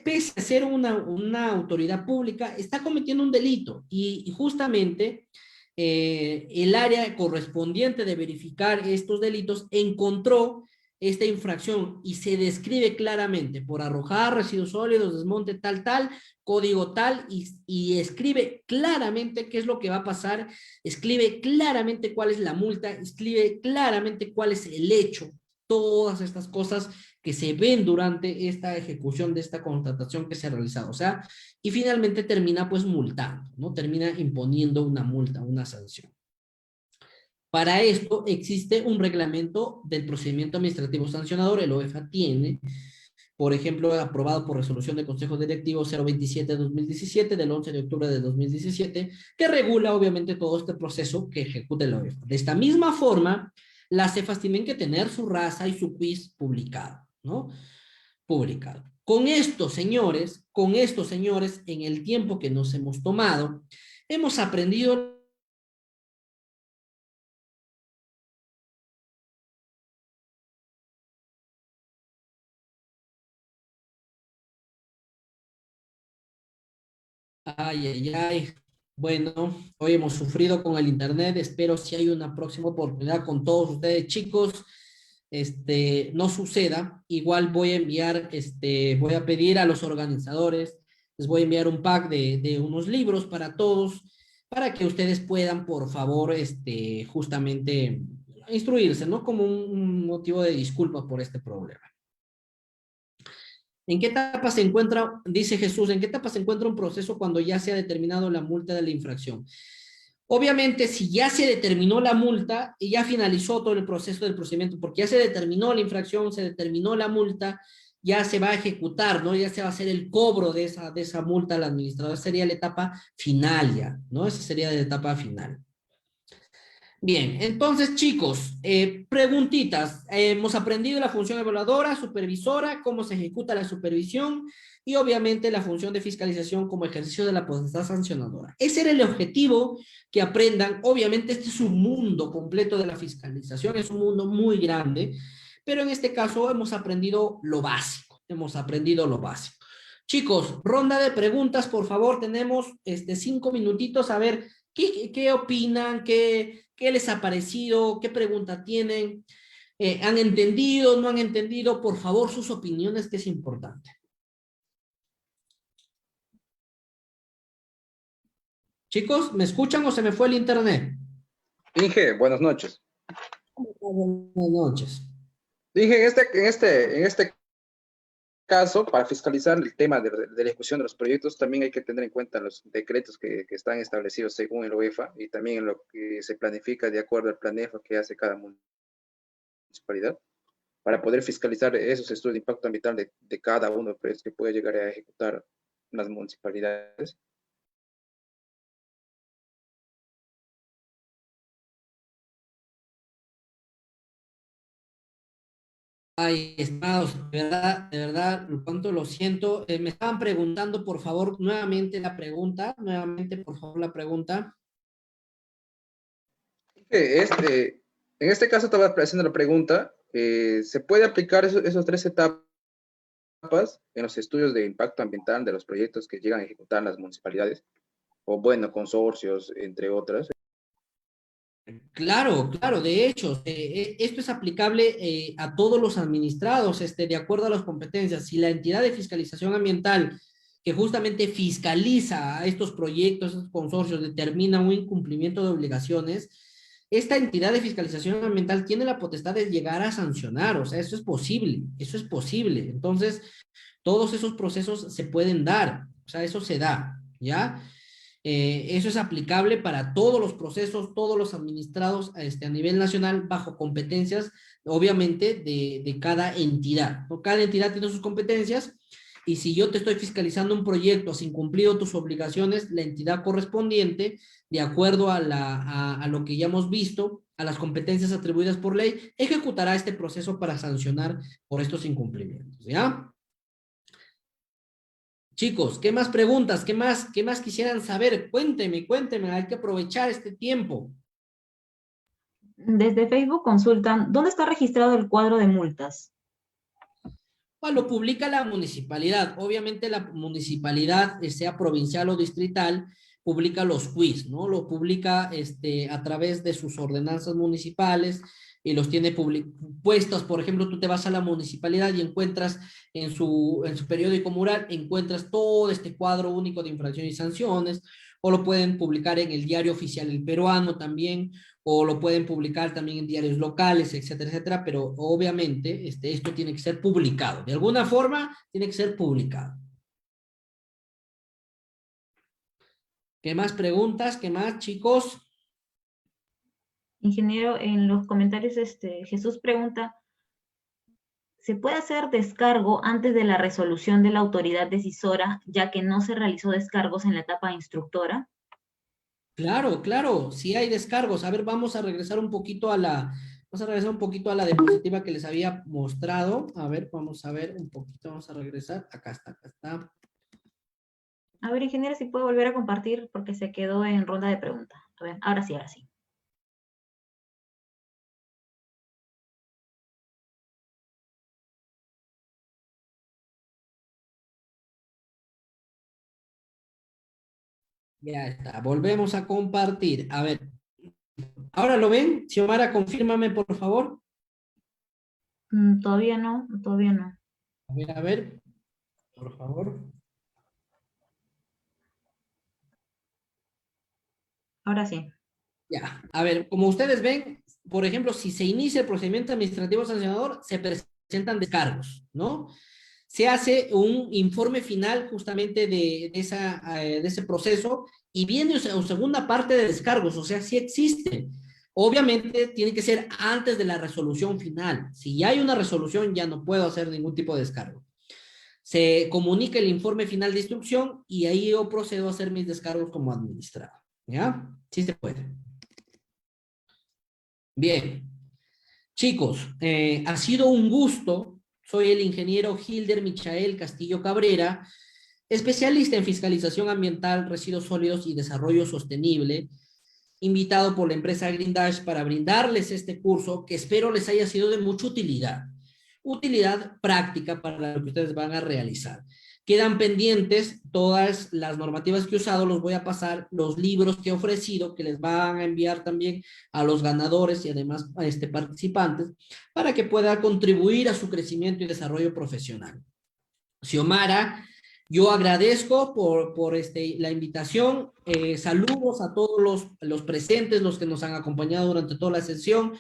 pese a ser una autoridad pública, está cometiendo un delito y justamente el área correspondiente de verificar estos delitos encontró esta infracción y se describe claramente por arrojar residuos sólidos, desmonte tal, código tal, y escribe claramente qué es lo que va a pasar, escribe claramente cuál es la multa, escribe claramente cuál es el hecho, todas estas cosas que se ven durante esta ejecución de esta contratación que se ha realizado. O sea, y finalmente termina pues multando, ¿no? Termina imponiendo una multa, una sanción. Para esto existe un reglamento del procedimiento administrativo sancionador, el OEFA tiene, por ejemplo, aprobado por resolución del Consejo Directivo 027-2017 del 11 de octubre de 2017, que regula obviamente todo este proceso que ejecuta el OEFA. De esta misma forma, las CEFAS tienen que tener su raza y su quiz publicado, ¿no? Publicado. Con esto, señores, en el tiempo que nos hemos tomado, hemos aprendido ay. Bueno, hoy hemos sufrido con el internet. Espero si hay una próxima oportunidad con todos ustedes, chicos, no suceda. Igual voy a enviar, voy a pedir a los organizadores, les voy a enviar un pack de unos libros para todos, para que ustedes puedan, por favor, justamente instruirse, ¿no? Como un motivo de disculpa por este problema. ¿En qué etapa se encuentra, dice Jesús, en qué etapa se encuentra un proceso cuando ya se ha determinado la multa de la infracción? Obviamente, si ya se determinó la multa y ya finalizó todo el proceso del procedimiento, porque ya se determinó la infracción, se determinó la multa, ya se va a ejecutar, ¿no? Ya se va a hacer el cobro de esa multa al administrador. Sería la etapa final ya, ¿no? Esa sería la etapa final. Bien, entonces chicos, preguntitas. Hemos aprendido la función evaluadora, supervisora, cómo se ejecuta la supervisión y obviamente la función de fiscalización como ejercicio de la potestad sancionadora. Ese era el objetivo, que aprendan. Obviamente este es un mundo completo de la fiscalización, es un mundo muy grande, pero en este caso hemos aprendido lo básico, Chicos, ronda de preguntas, por favor, tenemos 5 minutitos, a ver, ¿qué opinan? ¿Qué les ha parecido? ¿Qué pregunta tienen? ¿Han entendido? ¿No han entendido? Por favor, sus opiniones, que es importante. Chicos, ¿me escuchan o se me fue el internet? Inge, buenas noches. Buenas noches. Inge, en este caso, para fiscalizar el tema de la ejecución de los proyectos, también hay que tener en cuenta los decretos que están establecidos según el OEFA y también en lo que se planifica de acuerdo al planefa que hace cada municipalidad, para poder fiscalizar esos estudios de impacto ambiental de cada uno de los proyectos que puede llegar a ejecutar las municipalidades. Ay, estimados, de verdad, cuánto lo siento. Me estaban preguntando, por favor, nuevamente, por favor, la pregunta. En este caso estaba haciendo la pregunta, ¿se puede aplicar esos 3 etapas en los estudios de impacto ambiental de los proyectos que llegan a ejecutar las municipalidades? O bueno, consorcios, entre otras. Claro, de hecho, esto es aplicable a todos los administrados, de acuerdo a las competencias. Si la entidad de fiscalización ambiental que justamente fiscaliza a estos proyectos, estos consorcios, determina un incumplimiento de obligaciones, esta entidad de fiscalización ambiental tiene la potestad de llegar a sancionar. O sea, eso es posible. Entonces, todos esos procesos se pueden dar, o sea, eso se da, ¿ya? Eso es aplicable para todos los procesos, todos los administrados a nivel nacional, bajo competencias, obviamente, de cada entidad, ¿no? Cada entidad tiene sus competencias, y si yo te estoy fiscalizando un proyecto, has incumplido tus obligaciones, la entidad correspondiente, de acuerdo a lo que ya hemos visto, a las competencias atribuidas por ley, ejecutará este proceso para sancionar por estos incumplimientos, ¿ya? Chicos, ¿qué más preguntas? ¿Qué más quisieran saber? Cuénteme, hay que aprovechar este tiempo. Desde Facebook consultan, ¿dónde está registrado el cuadro de multas? Bueno, lo publica la municipalidad. Obviamente la municipalidad, sea provincial o distrital, publica los quiz, ¿no? Lo publica a través de sus ordenanzas municipales y los tiene puestos. Por ejemplo, tú te vas a la municipalidad y encuentras en su periódico mural, encuentras todo este cuadro único de infracciones y sanciones, o lo pueden publicar en el Diario Oficial El Peruano también, o lo pueden publicar también en diarios locales, etcétera, etcétera, pero obviamente esto tiene que ser publicado. De alguna forma, tiene que ser publicado. ¿Qué más preguntas? ¿Qué más, chicos? Ingeniero, en los comentarios Jesús pregunta, ¿se puede hacer descargo antes de la resolución de la autoridad decisora, ya que no se realizó descargos en la etapa instructora? Claro, claro, sí hay descargos. A ver, vamos a regresar un poquito a la diapositiva que les había mostrado. A ver, vamos a ver un poquito, vamos a regresar. Acá está, acá está. A ver, ingeniero, si puede volver a compartir porque se quedó en ronda de preguntas. A ver, ahora sí, ahora sí. Ya está, volvemos a compartir. A ver, ¿ahora lo ven? Xiomara, confírmame, por favor. Todavía no, todavía no. A ver, por favor. Ahora sí. Ya, a ver, como ustedes ven, por ejemplo, si se inicia el procedimiento administrativo sancionador, se presentan descargos, ¿no? Se hace un informe final justamente de ese proceso y viene una segunda parte de descargos, o sea, sí existe. Obviamente tiene que ser antes de la resolución final. Si ya hay una resolución, ya no puedo hacer ningún tipo de descargo. Se comunica el informe final de instrucción y ahí yo procedo a hacer mis descargos como administrado. ¿Ya? Sí se puede. Bien. Chicos, ha sido un gusto. Soy el ingeniero Hilder Michael Castillo Cabrera, especialista en fiscalización ambiental, residuos sólidos y desarrollo sostenible, invitado por la empresa Green Dash para brindarles este curso que espero les haya sido de mucha utilidad. Utilidad práctica para lo que ustedes van a realizar. Quedan pendientes todas las normativas que he usado, los voy a pasar, los libros que he ofrecido, que les van a enviar también a los ganadores y además a participantes, para que pueda contribuir a su crecimiento y desarrollo profesional. Xiomara, yo agradezco por la invitación, saludos a todos los presentes, los que nos han acompañado durante toda la sesión.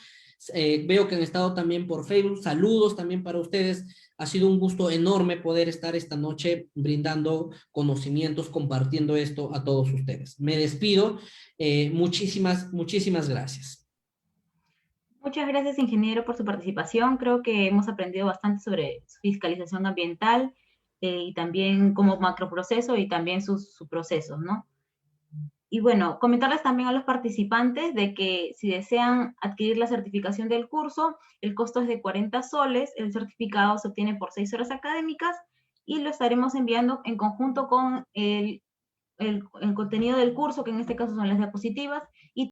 Veo que han estado también por Facebook, saludos también para ustedes. Ha sido un gusto enorme poder estar esta noche brindando conocimientos, compartiendo esto a todos ustedes. Me despido, muchísimas gracias. Muchas gracias, ingeniero, por su participación. Creo que hemos aprendido bastante sobre fiscalización ambiental y también como macroproceso y también sus procesos, ¿no? Y bueno, comentarles también a los participantes de que si desean adquirir la certificación del curso, el costo es de 40 soles, el certificado se obtiene por 6 horas académicas y lo estaremos enviando en conjunto con el contenido del curso, que en este caso son las diapositivas, y